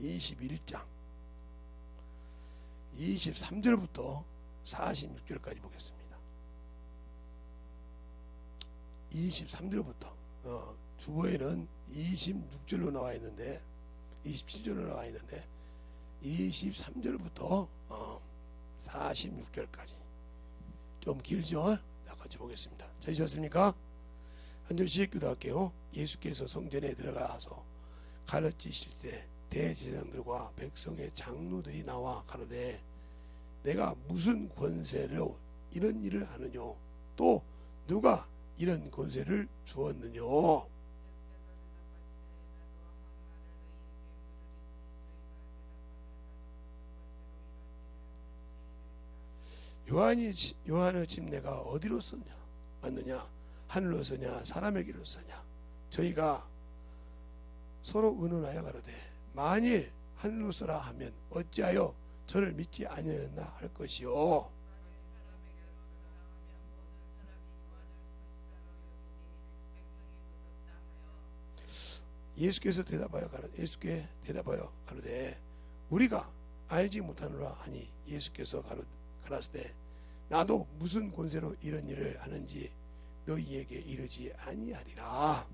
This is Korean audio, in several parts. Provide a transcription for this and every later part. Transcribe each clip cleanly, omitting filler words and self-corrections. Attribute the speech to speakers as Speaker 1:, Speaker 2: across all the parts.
Speaker 1: 21장 23절부터 46절까지 보겠습니다. 23절부터 주보에는 26절로 나와 있는데 27절로 나와 있는데 23절부터 46절까지 좀 길죠? 자, 같이 보겠습니다. 찾으셨습니까? 한 절씩 기도할게요. 예수께서 성전에 들어가서 가르치실 때 대제사장들과 백성의 장로들이 나와 가로되 내가 무슨 권세로 이런 일을 하느뇨? 또 누가 이런 권세를 주었느뇨? 요한의 침례가 어디로 왔느냐? 하늘로 서냐 사람에게로 서냐? 저희가 서로 의논하여 가로되 만일 하늘로 서라 하면 어찌하여 저를 믿지 아니하였나 할 것이요. 예수께 대답하여 가로되 우리가 알지 못하노라 하니 예수께서 가라사대 나도 무슨 권세로 이런 일을 하는지 너희에게 이르지 아니하리라.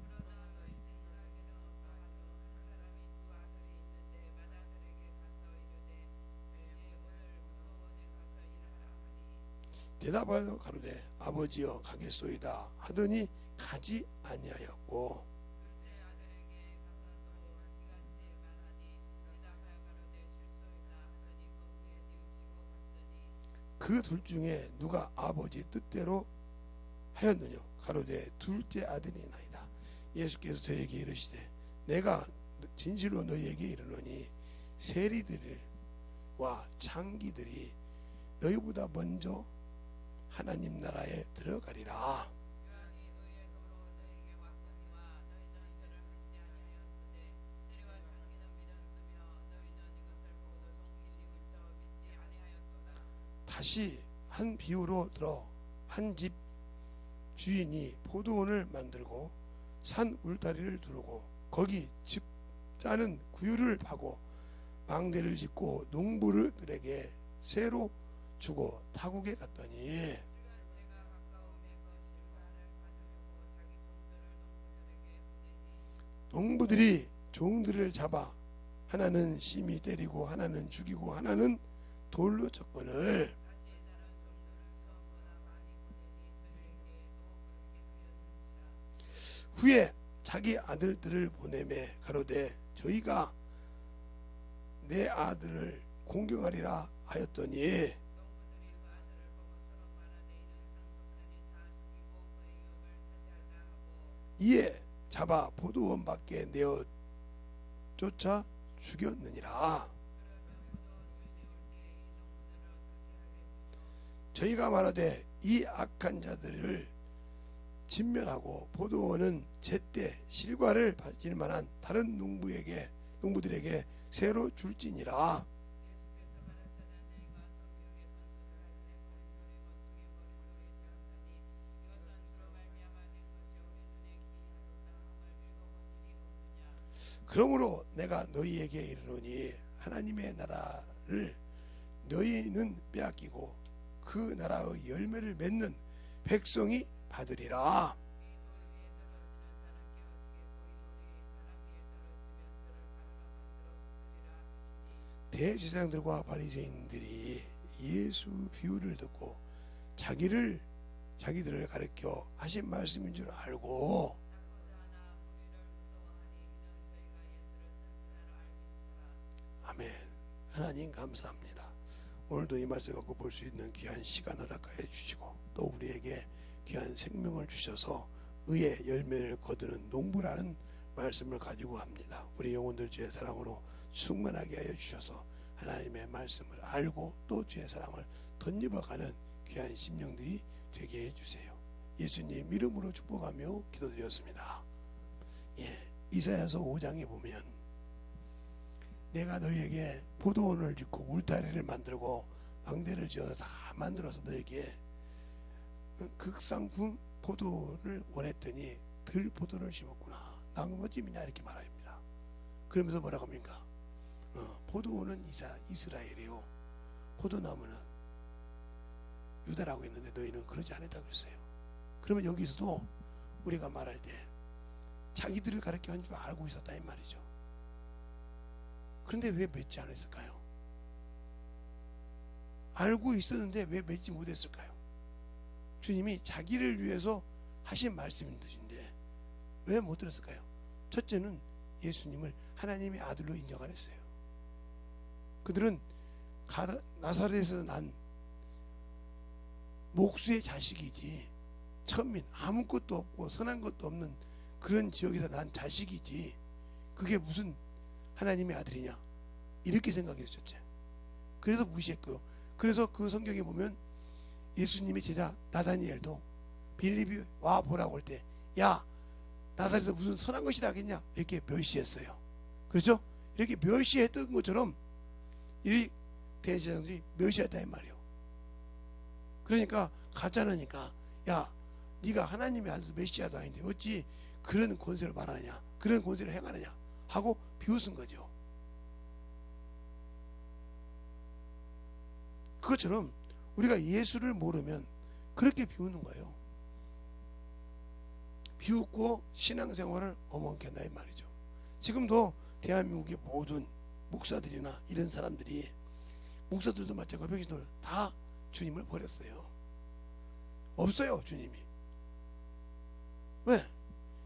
Speaker 1: 대답하여 가로되 아버지여 가겠소이다 하더니 가지 아니하였고 그 둘 중에 누가 아버지 뜻대로 하였느냐? 가로되 둘째 아들이나이다. 예수께서 저에게 이르시되 내가 진실로 너희에게 이르노니 세리들과 창기들이 너희보다 먼저 하나님 나라에 들어가리라. 다시 한 비유로 들어 한 집 주인이 포도원을 만들고 산 울타리를 두르고 거기 집 짜는 구유를 파고 망대를 짓고 농부들에게 새로 주고 타국에 갔더니 농부들이 종들을 잡아 하나는 심히 때리고 하나는 죽이고 하나는 돌로 쳤거늘 후에 자기 아들들을 보내매 가로되 저희가 내 아들을 공경하리라 하였더니 이에 잡아 포도원 밖에 내어 쫓아 죽였느니라. 저희가 말하되 이 악한 자들을 진멸하고 포도원은 제때 실과를 받을 만한 다른 농부들에게 새로 줄지니라. 그러므로 내가 너희에게 이르노니 하나님의 나라를 너희는 빼앗기고 그 나라의 열매를 맺는 백성이 받으리라. 대제사장들과 바리새인들이 예수 비유를 듣고 자기들을 가르쳐 하신 말씀인 줄 알고 아멘. 하나님 감사합니다. 오늘도 이 말씀 갖고 볼 수 있는 귀한 시간 허락하여 주시고 또 우리에게 귀한 생명을 주셔서 의의 열매를 거두는 농부라는 말씀을 가지고 합니다. 우리 영혼들 주의 사랑으로 충만하게 하여 주셔서 하나님의 말씀을 알고 또 주의 사랑을 덧입어가는 귀한 심령들이 되게 해주세요. 예수님 이름으로 축복하며 기도드렸습니다. 이사야서 5장에 보면 내가 너희에게 포도원을 짓고 울타리를 만들고 망대를 지어서 다 만들어서 너희에게 극상품 포도를 원했더니 들포도를 심었구나. 나무집이냐 이렇게 말합니다. 그러면서 뭐라고 합니까? 포도원은 이스라엘이요 포도나무는 유다라고 했는데 너희는 그러지 않았다고 했어요. 그러면 여기서도 우리가 말할 때 자기들을 가르쳐 한 줄 알고 있었다 이 말이죠. 그런데 왜 맺지 않았을까요? 알고 있었는데 왜 맺지 못했을까요? 주님이 자기를 위해서 하신 말씀인 뜻인데 왜 못 들었을까요? 첫째는 예수님을 하나님의 아들로 인정 안 했어요. 그들은 나사렛에서 난 목수의 자식이지 천민 아무것도 없고 선한 것도 없는 그런 지역에서 난 자식이지 그게 무슨 하나님의 아들이냐 이렇게 생각했었죠. 그래서 무시했고요. 그래서 그 성경에 보면 예수님의 제자 나다니엘도 빌립이 와 보라고 할 때 야 나사렛에서 무슨 선한 것이 나겠냐 이렇게 멸시했어요. 그렇죠? 이렇게 멸시했던 것처럼 이 대제사장들이 멸시했다 이 말이에요. 그러니까 가짜라니까 야 네가 하나님의 아들 메시아도 아닌데 어찌 그런 권세를 말하느냐 그런 권세를 행하느냐 하고 비웃은 거죠. 그것처럼 우리가 예수를 모르면 그렇게 비웃는 거예요. 비웃고 신앙생활을 어머니게 한다 이 말이죠. 지금도 대한민국의 모든 목사들이나 이런 사람들이 목사들도 마찬가지고 백신들 다 주님을 버렸어요. 없어요 주님이. 왜?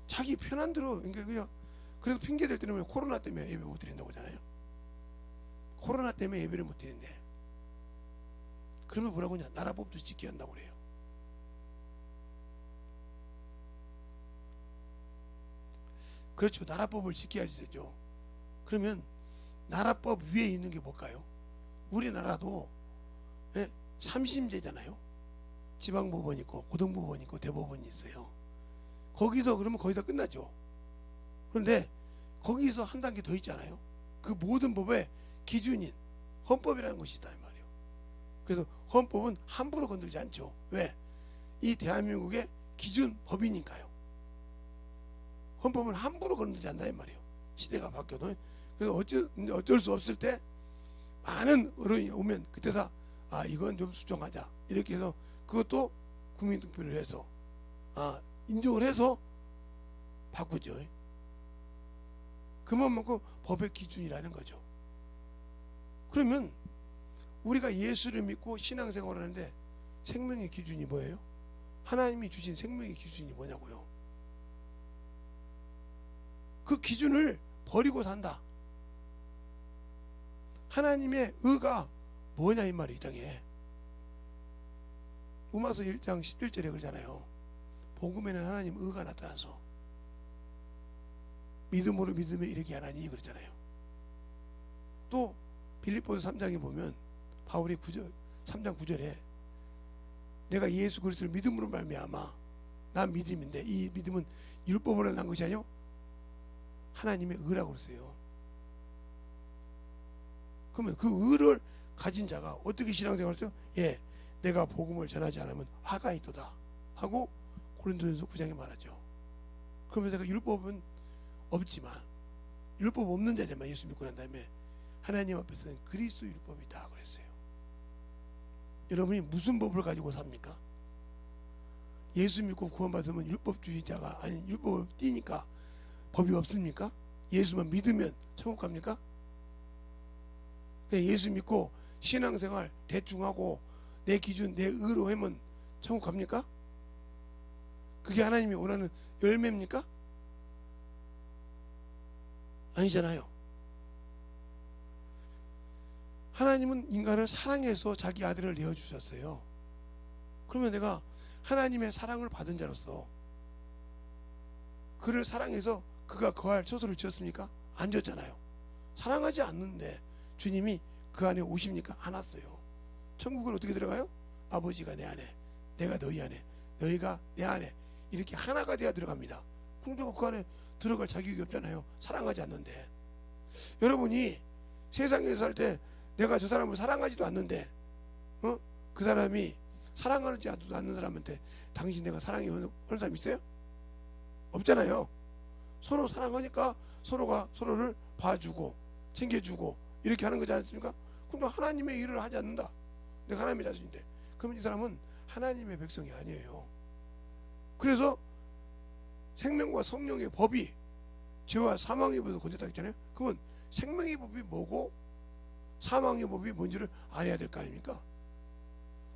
Speaker 1: 자기 편한 대로 그냥 그래서 핑계 댈 때는 코로나 때문에 예배 못 드린다고 하잖아요. 코로나 때문에 예배를 못 드린대. 그러면 뭐라고 하냐? 나라법도 지켜야 한다고 그래요. 그렇죠. 나라법을 지켜야지 되죠. 그러면 나라법 위에 있는 게 뭘까요? 우리나라도 3심제잖아요. 지방법원 있고 고등법원 있고 대법원이 있어요. 거기서 그러면 거의 다 끝나죠. 그런데 거기서 한 단계 더 있잖아요. 그 모든 법의 기준인 헌법이라는 것이 있다 이 말이에요. 그래서 헌법은 함부로 건들지 않죠. 왜? 이 대한민국의 기준 법이니까요. 헌법은 함부로 건들지 않는다 이 말이에요. 시대가 바뀌어도. 그래서 어쩔 수 없을 때 많은 어른이 오면 그때 다 이건 좀 수정하자 이렇게 해서 그것도 국민투표를 해서 인정을 해서 바꾸죠. 그만큼 법의 기준이라는 거죠. 그러면 우리가 예수를 믿고 신앙생활을 하는데 생명의 기준이 뭐예요? 하나님이 주신 생명의 기준이 뭐냐고요? 그 기준을 버리고 산다. 하나님의 의가 뭐냐 이 말이 이 땅에. 로마서 1장 11절에 그러잖아요. 복음에는 하나님 의가 나타나서 믿음으로 믿음에 이르게 하나니 그러잖아요. 또 빌립보서 3장에 보면 바울이 3장 9절에 내가 예수 그리스도를 믿음으로 말미암아 난 믿음인데 이 믿음은 율법으로 난 것이 아니요 하나님의 의라고 그랬어요. 그러면 그 의를 가진 자가 어떻게 신앙생활을 했어요? 내가 복음을 전하지 않으면 화가 있도다 하고 고린도전서 9장에 말하죠. 그러면 내가 율법은 없지만 율법 없는 자지만 예수 믿고 난 다음에 하나님 앞에서는 그리스도 율법이다 그랬어요. 여러분이 무슨 법을 가지고 삽니까? 예수 믿고 구원받으면 율법주의자가 아닌 율법을 띠니까 법이 없습니까? 예수만 믿으면 천국 갑니까? 예수 믿고 신앙생활 대충 하고 내 기준 내 의로 하면 천국 갑니까? 그게 하나님이 원하는 열매입니까? 아니잖아요. 하나님은 인간을 사랑해서 자기 아들을 내어주셨어요. 그러면 내가 하나님의 사랑을 받은 자로서 그를 사랑해서 그가 거할 처소를 지었습니까? 안 지었잖아요. 사랑하지 않는데 주님이 그 안에 오십니까? 안 왔어요. 천국은 어떻게 들어가요? 아버지가 내 안에, 내가 너희 안에, 너희가 내 안에 이렇게 하나가 되어 들어갑니다. 그럼 그 안에 들어갈 자격이 없잖아요. 사랑하지 않는데. 여러분이 세상에서 살 때 내가 저 사람을 사랑하지도 않는데 그 사람이 사랑하지 않는 사람한테 당신 내가 사랑해 어느 사람 있어요? 없잖아요. 서로 사랑하니까 서로가 서로를 봐주고 챙겨주고 이렇게 하는 거지 않습니까? 그럼 하나님의 일을 하지 않는다. 내가 하나님의 자손인데. 그러면 이 사람은 하나님의 백성이 아니에요. 그래서 생명과 성령의 법이 죄와 사망의 법에서 건졌다 했잖아요. 그러면 생명의 법이 뭐고 사망의 법이 뭔지를 알아야 될 거 아닙니까?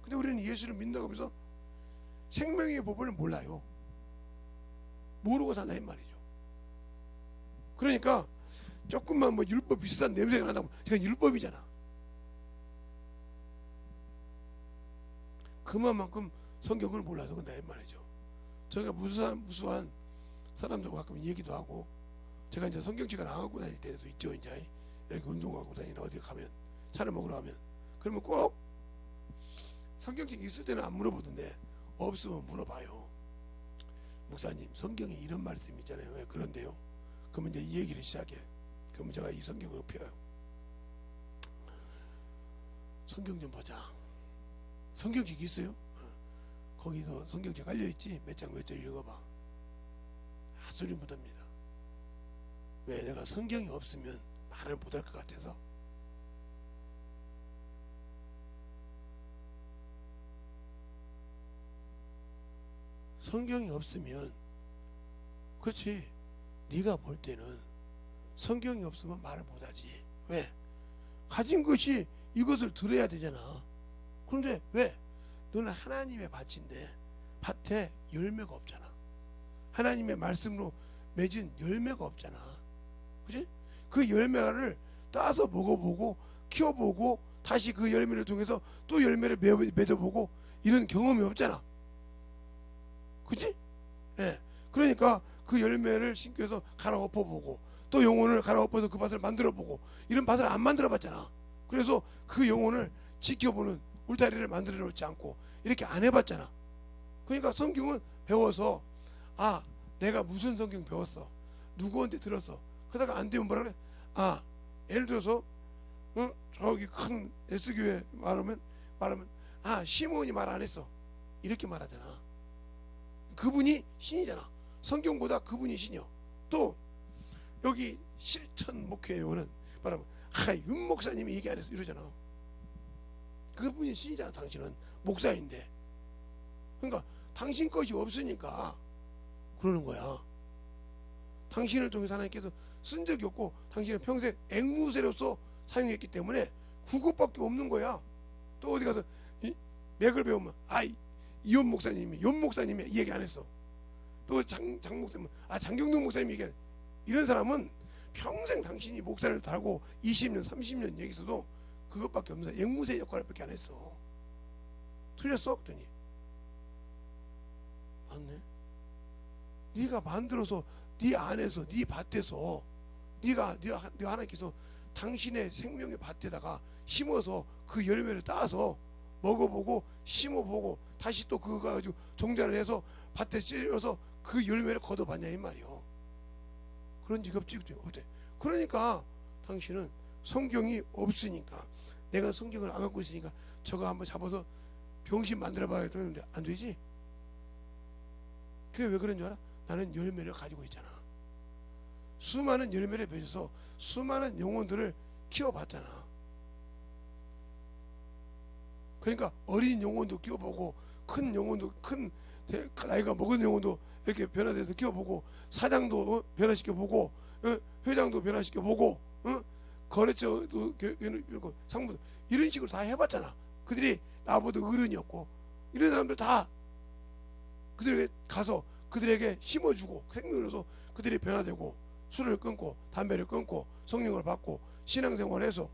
Speaker 1: 근데 우리는 예수를 믿는다고 하면서 생명의 법을 몰라요. 모르고 산다 이 말이죠. 그러니까 조금만 뭐 율법 비슷한 냄새가 난다고 제가 율법이잖아. 그만큼 성경을 몰라서 그런다 이 말이죠. 저희가 무수한 사람들과 가끔 얘기도 하고, 제가 이제 성경책을 안 갖고 다닐 때도 있죠. 이제 이렇게 운동하고 다니나 어디 가면 차를 먹으러 가면 그러면 꼭 성경책 있을 때는 안 물어보던데 없으면 물어봐요. 목사님 성경에 이런 말씀이 있잖아요. 왜 그런데요? 그러면 이제 이 얘기를 시작해. 그러면 제가 이 성경을 펴요. 성경 좀 보자. 성경책 있어요? 거기서 성경책 깔려있지? 몇 장 몇 절 읽어봐. 소리 못합니다. 왜? 내가 성경이 없으면 말을 못할 것 같아서. 성경이 없으면, 그렇지, 네가 볼 때는 성경이 없으면 말을 못하지. 왜? 가진 것이 이것을 들어야 되잖아. 그런데 왜? 너는 하나님의 밭인데 밭에 열매가 없잖아. 하나님의 말씀으로 맺은 열매가 없잖아. 그치? 그 열매를 따서 먹어보고 키워보고 다시 그 열매를 통해서 또 열매를 맺어보고 이런 경험이 없잖아. 그치? 예. 그러니까 그 열매를 심겨서 갈아엎어보고 또 영혼을 갈아엎어서 그 밭을 만들어보고 이런 밭을 안 만들어봤잖아. 그래서 그 영혼을 지켜보는 울타리를 만들어 놓지 않고 이렇게 안 해봤잖아. 그러니까 성경은 배워서, 아 내가 무슨 성경 배웠어, 누구한테 들었어, 그러다가 안 되면 뭐라 그래? 아 예를 들어서 저기 큰 S교회 말하면 아 시몬이 말 안 했어 이렇게 말하잖아. 그분이 신이잖아. 성경보다 그분이 신이요. 또 여기 실천 목회요는 말하면 윤 목사님이 얘기 안 했어 이러잖아. 그분이 신이잖아. 당신은 목사인데. 그러니까 당신 것이 없으니까 그러는 거야. 당신을 통해서 하나님께서 쓴 적이 없고 당신은 평생 앵무새로서 사용했기 때문에 그것밖에 없는 거야. 또 어디 가서 맥을 배우면 이혼 목사님이 윤 목사님이 이 얘기 안 했어. 또 장 목사님 장경동 목사님이 얘기해. 이런 사람은 평생 당신이 목사를 달고 20년 30년 얘기했어도 그것밖에 없는 앵무새 역할밖에 안 했어. 틀렸어? 그랬더니 맞네. 네가 만들어서 네 안에서 네 밭에서 네가 하나님께서 당신의 생명의 밭에다가 심어서 그 열매를 따서 먹어보고 심어보고 다시 또 그거 가지고 종자를 해서 밭에 찔러서 그 열매를 거둬봤냐 이 말이요. 그런 적 없지. 그러니까 당신은 성경이 없으니까, 내가 성경을 안 갖고 있으니까 저거 한번 잡아서 병신 만들어봐야 되는데 안 되지. 그게 왜 그런 줄 알아? 나는 열매를 가지고 있잖아. 수많은 열매를 맺어서 수많은 영혼들을 키워봤잖아. 그러니까 어린 영혼도 키워보고 큰 영혼도 큰 나이가 먹은 영혼도 이렇게 변화돼서 키워보고 사장도 변화시켜보고 회장도 변화시켜보고 거래처도 상무도 이런 식으로 다 해봤잖아. 그들이 나보다 어른이었고 이런 사람들 다 그들에게 가서 그들에게 심어주고 생명을 줘서 그들이 변화되고 술을 끊고 담배를 끊고 성령을 받고 신앙생활을 해서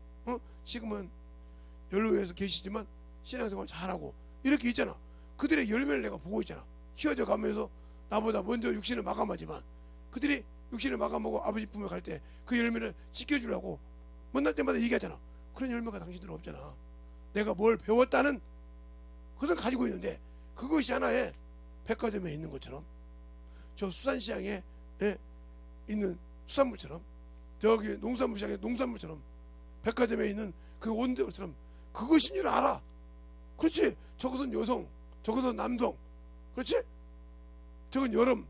Speaker 1: 지금은 연로회에서 계시지만 신앙생활 잘하고 이렇게 있잖아. 그들의 열매를 내가 보고 있잖아. 키워져 가면서 나보다 먼저 육신을 마감하지만 그들이 육신을 마감하고 아버지 품에 갈 때 그 열매를 지켜주려고 만날 때마다 얘기하잖아. 그런 열매가 당신들은 없잖아. 내가 뭘 배웠다는 그것은 가지고 있는데 그것이 하나의 백화점에 있는 것처럼, 저 수산시장에 있는 수산물처럼, 저기 농산물시장에 농산물처럼, 백화점에 있는 그 원대처럼 그것인 줄 알아. 그렇지. 저것은 여성, 저것은 남성, 그렇지. 저건 여름,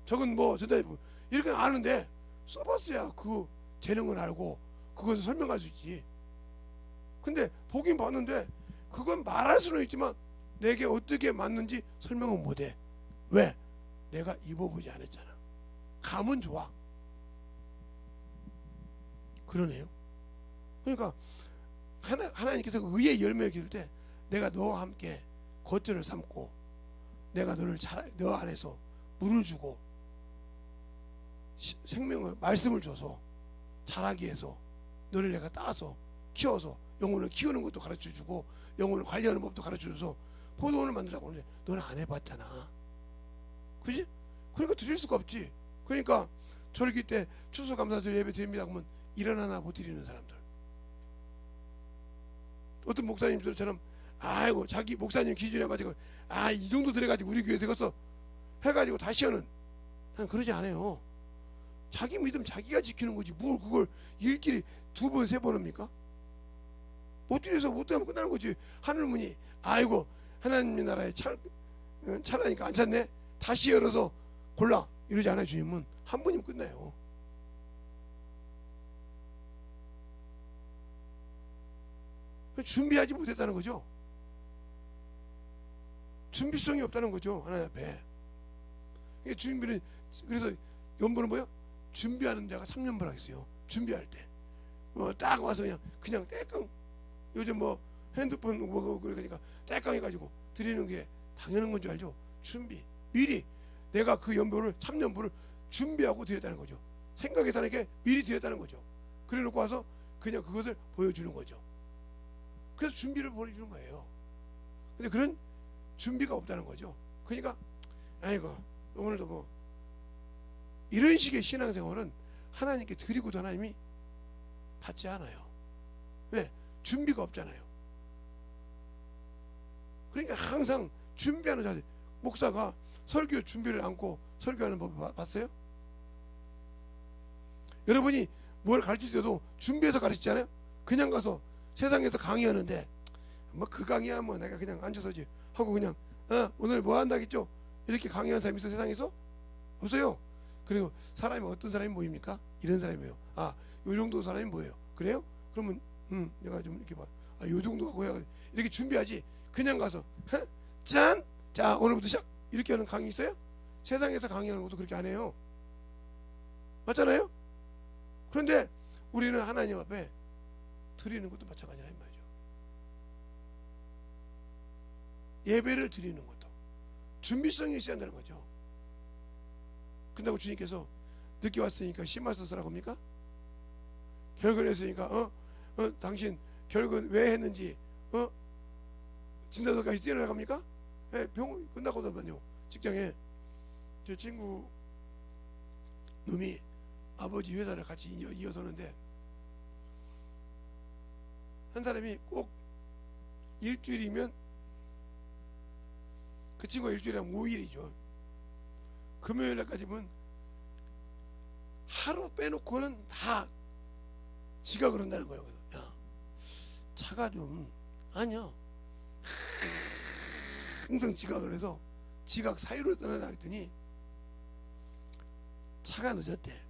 Speaker 1: 저건 뭐 전자제품 이렇게 아는데 써봤어야 그 재능을 알고 그것을 설명할 수 있지. 근데 보긴 봤는데 그건 말할 수는 있지만 내게 어떻게 맞는지 설명은 못해. 왜? 내가 입어보지 않았잖아. 감은 좋아. 그러네요. 그러니까 하나님께서 의의 열매를 기를 때 내가 너와 함께 겉절을 삼고 내가 너를 너 안에서 물을 주고 생명을 말씀을 줘서 자라기 위해서 너를 내가 따서 키워서 영혼을 키우는 것도 가르쳐주고 영혼을 관리하는 법도 가르쳐줘서 포도원을 만들라고 하는데 너는 안 해봤잖아. 그지? 그러니까 드릴 수가 없지. 그러니까 절기 때 추수감사절 예배 드립니다 그러면 일어나나 못 드리는 사람들. 어떤 목사님들처럼 아이고 자기 목사님 기준에 맞춰서 이 정도 들어가지고 우리 교회 되겠어 해가지고 다시 하는 그러지 않아요. 자기 믿음 자기가 지키는 거지 뭘 그걸 일일이 2번 3번 합니까? 못 드려서 못 하면 끝나는 거지. 하늘문이 아이고 하나님의 나라에 차라니까 안 찼네 다시 열어서 골라 이러지 않아요. 주님은 한 번이면 끝나요. 준비하지 못했다는 거죠. 준비성이 없다는 거죠. 하나님 앞에. 준비는 그래서 연보는 뭐야? 준비하는 자가 3년분 하겠어요. 준비할 때. 딱 와서 그냥 떼깡 요즘 핸드폰 그러니까 떼깡 해가지고 드리는 게 당연한 건 줄 알죠. 준비. 미리 내가 그 연보를 3년분을 준비하고 드렸다는 거죠. 생각해서 하는 게 미리 드렸다는 거죠. 그래 놓고 와서 그냥 그것을 보여주는 거죠. 그래서 준비를 보여주는 거예요. 근데 그런 준비가 없다는 거죠. 그러니까 아이고 오늘도 이런 식의 신앙생활은 하나님께 드리고도 하나님이 받지 않아요. 왜? 준비가 없잖아요. 그러니까 항상 준비하는 자세. 목사가 설교 준비를 안고 설교하는 법 봤어요? 여러분이 뭘 가르칠 때도 준비해서 가르치잖아요. 그냥 가서 세상에서 강의하는데 그 강의하면 내가 그냥 앉아서지 하고 그냥 오늘 뭐 한다겠죠? 이렇게 강의하는 사람이 있어 세상에서? 없어요. 그리고 사람이 어떤 사람이 모입니까? 이런 사람이에요. 요 정도 사람이 뭐예요? 그래요? 그러면 내가 좀 이렇게 봐. 요 정도 하고 해야 이렇게 준비하지. 그냥 가서 짠! 자 오늘부터 시작! 이렇게 하는 강의 있어요? 세상에서 강의하는 것도 그렇게 안 해요. 맞잖아요? 그런데 우리는 하나님 앞에 드리는 것도 마찬가지라 이 말이죠. 예배를 드리는 것도 준비성이 있어야 한다는 거죠. 근다고 주님께서 늦게 왔으니까 심화서 쓰라고 합니까? 결근했으니까 당신 결근 왜 했는지 진단서까지 뛰어나갑니까? 병원 끝나고도만요. 직장에 제 친구 놈이 아버지 회사를 같이 이어서는데 한 사람이 꼭 일주일이면 그 친구가 일주일에 한 5일이죠. 금요일날까지면 하루 빼놓고는 다 지각을 한다는 거예요. 그래서 야 차가 좀 아니야 항상 지각을 해서 지각 사유를 떠나라 했더니 차가 늦었대.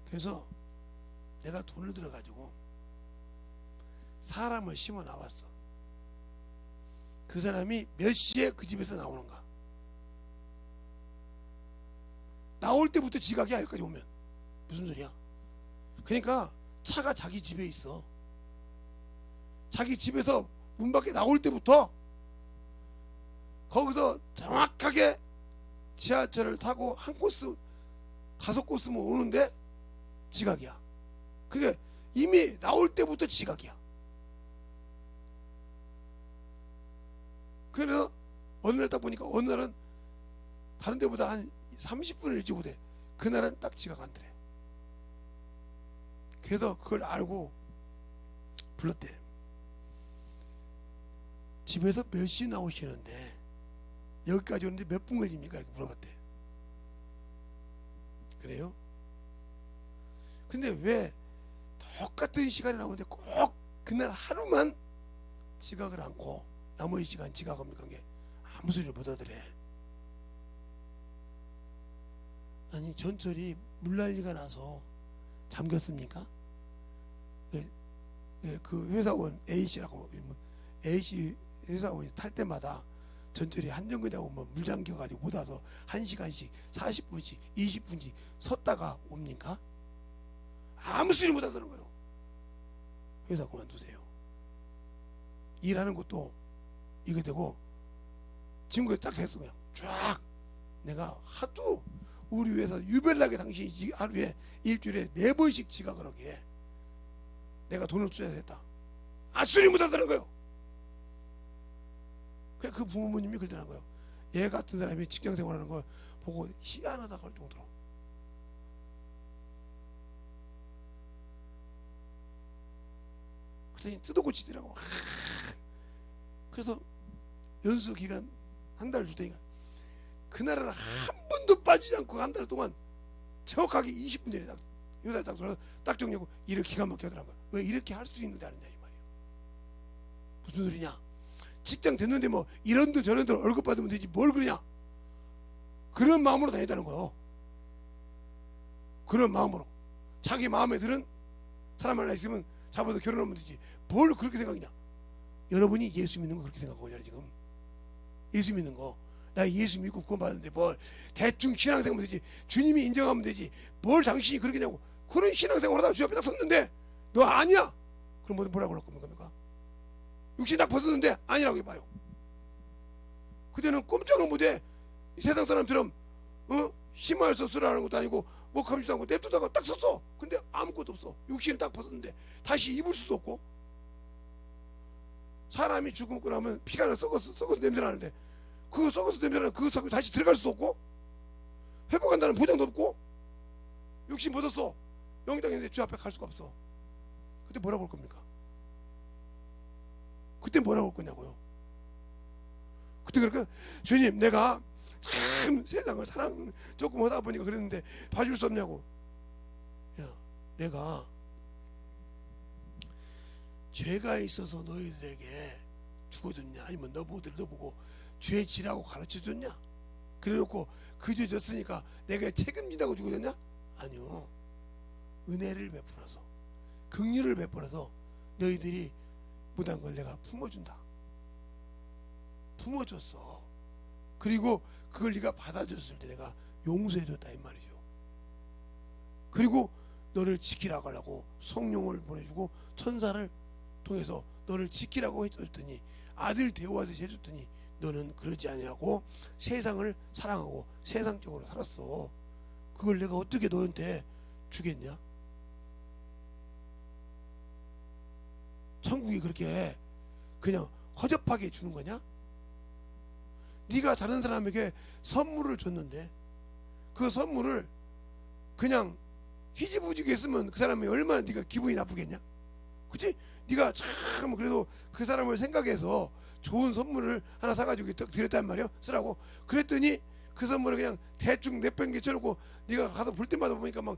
Speaker 1: 그래서 내가 돈을 들어가지고 사람을 심어 나왔어. 그 사람이 몇 시에 그 집에서 나오는가? 나올 때부터 지각이야. 여기까지 오면 무슨 소리야? 그러니까 차가 자기 집에 있어. 자기 집에서 문 밖에 나올 때부터 거기서 정확하게 지하철을 타고 한 코스 5코스면 오는데 지각이야. 그게 이미 나올 때부터 지각이야. 그래서 어느 날 딱 보니까 어느 날은 다른 데보다 한 30분을 일찍 오대. 그날은 딱 지각 안 되래. 그래서 그걸 알고 불렀대. 집에서 몇 시 나오시는데 여기까지 오는데 몇 분 걸립니까? 이렇게 물어봤대. 그래요? 근데 왜 똑같은 시간에 나오는데 꼭 그날 하루만 지각을 않고 나머지 시간 지각합니까? 게 아무 소리를 못 하더래. 아니 전철이 물난리가 나서 잠겼습니까? 그 회사원 A씨라고, A씨 회사원이 탈 때마다 전철이 한정거장 오면 물 잠겨가지고 못 와서 1시간씩 40분씩 20분씩 섰다가 옵니까? 아무 소리 못 하더는 거예요. 회사 그만두세요. 일하는 것도 이거 되고 친구가 딱 됐어. 그냥 쫙 내가 하도 우리 회사 유별나게 당신이 하루에 일주일에 4번씩 지각을 하기에 내가 돈을 써야 됐다. 소리 못 하더는 거예요. 그냥 그 부모님이 그러더라는 거예요. 얘 같은 사람이 직장 생활하는 걸 보고 희한하다고 할 정도로. 그랬더니 뜯어고치더라고. 그래서 연수 기간 한 달 줄 테니까 그날은 한 번도 빠지지 않고 한 달 동안 정확하게 20분 전에 요새 딱 들어서 딱 정리하고 일을 기가 막히게 하더라고요. 왜 이렇게 할 수 있는데 하느냐 이 말이에요. 무슨 소리냐? 직장 됐는데 뭐 이런들 저런들 월급 받으면 되지 뭘 그러냐? 그런 마음으로 다니다는 거예요. 그런 마음으로 자기 마음에 드는 사람 하나 있으면 잡아서 결혼하면 되지 뭘 그렇게 생각이냐? 여러분이 예수 믿는 거 그렇게 생각하고 있잖아요. 지금 예수 믿는 거 나 예수 믿고 구원받는데 뭘 대충 신앙생활 되지 주님이 인정하면 되지 뭘 당신이 그렇게 냐고. 그런 신앙생활 하다가 주 앞에 딱 섰는데 너 아니야? 그럼 뭐라고 할 겁니까? 육신 딱 벗었는데 아니라고 해봐요. 그때는 꼼짝을 못해. 세상 사람처럼 심화해서 쓰라는 것도 아니고 뭐 감지도 않고 냅두다가 딱 섰어. 근데 아무것도 없어. 육신을 딱 벗었는데 다시 입을 수도 없고. 사람이 죽고 나면 피가 썩어서 냄새 나는데 그거 썩어서 냄새 나는 그거 썩고 다시 들어갈 수 없고 회복한다는 보장도 없고 육신 벗었어. 영이당했는데 주 앞에 갈 수가 없어. 그때 뭐라고 할 겁니까? 그때 뭐라고 할 거냐고요. 그때 그러니까 주님 내가 참 세상을 사랑 조금 하다 보니까 그랬는데 봐줄 수 없냐고. 야 내가 죄가 있어서 너희들에게 죽어줬냐 아니면 너희들 보고 죄 지라고 가르쳐줬냐? 그래놓고 그 죄 졌으니까 내가 책임진다고 죽어줬냐? 아니요. 은혜를 베풀어서 긍휼을 베풀어서 너희들이 못한 걸 내가 품어준다. 품어줬어. 그리고 그걸 네가 받아줬을 때 내가 용서해줬다 이 말이죠. 그리고 너를 지키라고 하려고 성령을 보내주고 천사를 통해서 너를 지키라고 해줬더니 아들 대우하듯이 해줬더니 너는 그러지 아니하고 세상을 사랑하고 세상적으로 살았어. 그걸 내가 어떻게 너한테 주겠냐? 천국이 그렇게 그냥 허접하게 주는 거냐? 네가 다른 사람에게 선물을 줬는데 그 선물을 그냥 희지부지게 쓰면 그 사람이 얼마나 네가 기분이 나쁘겠냐? 그치? 네가 참 그래도 그 사람을 생각해서 좋은 선물을 하나 사가지고 드렸단 말이야 쓰라고. 그랬더니 그 선물을 그냥 대충 내팽개 쳐놓고 네가 가서 볼 때마다 보니까 막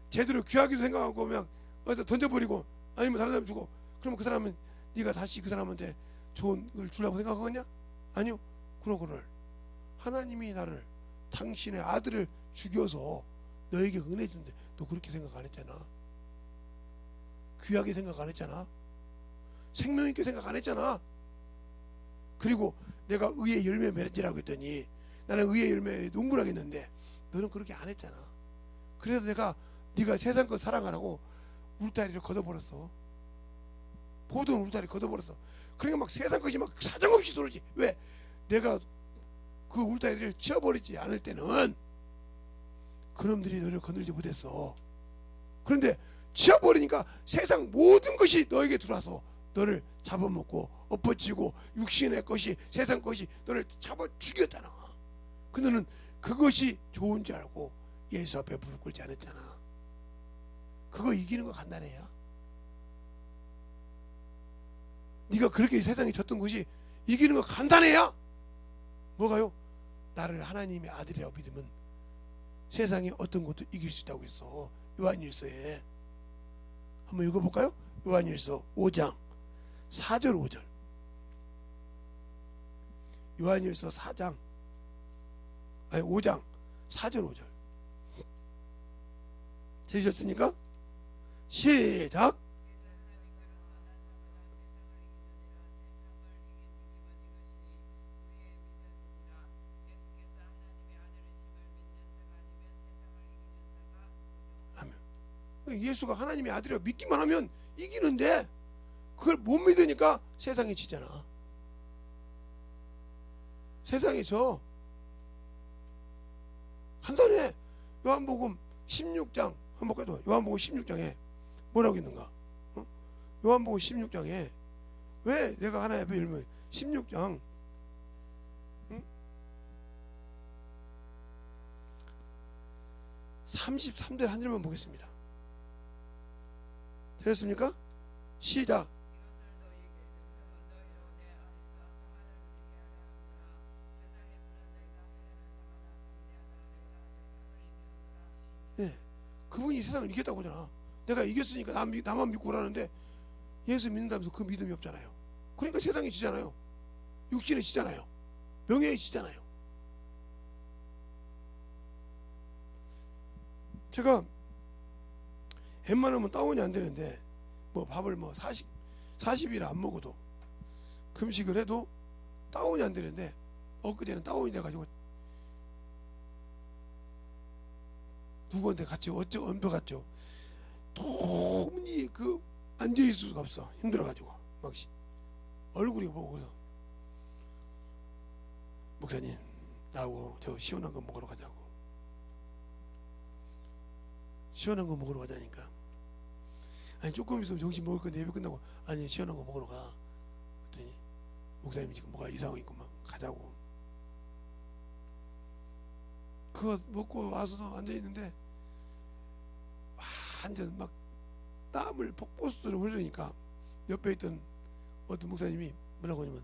Speaker 1: 제대로 귀하기도 생각하고 그냥 어디다 던져버리고 아니면 다른 사람 주고. 그러면 그 사람은 네가 다시 그 사람한테 좋은 걸 주려고 생각하겠냐? 아니요. 그러고는 하나님이 나를 당신의 아들을 죽여서 너에게 은혜 준대. 너 그렇게 생각 안 했잖아. 귀하게 생각 안 했잖아. 생명 있게 생각 안 했잖아. 그리고 내가 의의 열매 맺으라고 했더니 나는 의의 열매에 눈물하겠는데 너는 그렇게 안 했잖아. 그래서 내가 네가 세상 거 사랑하라고 울타리를 걷어버렸어. 보던 울타리 걷어버렸어. 그러니까 막 세상 것이 막 사정없이 들어오지. 왜? 내가 그 울타리를 치워버리지 않을 때는 그놈들이 너를 건들지 못했어. 그런데 치워버리니까 세상 모든 것이 너에게 들어와서 너를 잡아먹고 엎어치고 육신의 것이 세상 것이 너를 잡아 죽였잖아. 그 너는 그것이 좋은 줄 알고 예수 앞에 무릎 꿇지 않았잖아. 그거 이기는 거 간단해요. 네가 그렇게 세상에 졌던 것이 이기는 거 간단해요. 뭐가요? 나를 하나님의 아들이라고 믿으면 세상에 어떤 것도 이길 수 있다고 했어. 요한일서에 한번 읽어볼까요? 요한일서 5장 4절 5절. 요한일서 4장 아니 5장 4절 5절. 되셨습니까? 시작. 아멘. 예수가 하나님의 아들이라고 믿기만 하면 이기는데 그걸 못 믿으니까 세상에 지잖아. 세상에 져. 간단해. 요한복음 16장 한번 봐도 요한복음 16장에 뭐라고 있는가? 요한복음 16장에 왜 내가 하나님 앞에 열면 16장 33절 한 절만 보겠습니다. 되셨습니까? 시작. 네, 그분이 세상을 이겼다고 하잖아. 내가 이겼으니까 나만 믿고 오라는데 예수 믿는다면서 그 믿음이 없잖아요. 그러니까 세상이 지잖아요. 육신이 지잖아요. 명예에 지잖아요. 제가 웬만하면 다운이 안 되는데 뭐 밥을 뭐 40일 안 먹어도 금식을 해도 다운이 안 되는데 엊그제는 다운이 돼가지고 누구한테 같이 언표 갔죠. 도무지 그 앉아있을 수가 없어. 힘들어가지고 막 얼굴이 보고 그래서 목사님 나하고 저 시원한 거 먹으러 가자고. 시원한 거 먹으러 가자니까 아니 조금 있으면 정신 먹을 건데 예배 끝나고 아니 시원한 거 먹으러 가. 그랬더니 목사님 지금 뭐가 이상하고 있구만 가자고. 그거 먹고 와서 앉아있는데 완전 막 땀을 폭포수로 흐르니까 옆에 있던 어떤 목사님이 뭐라고 하냐면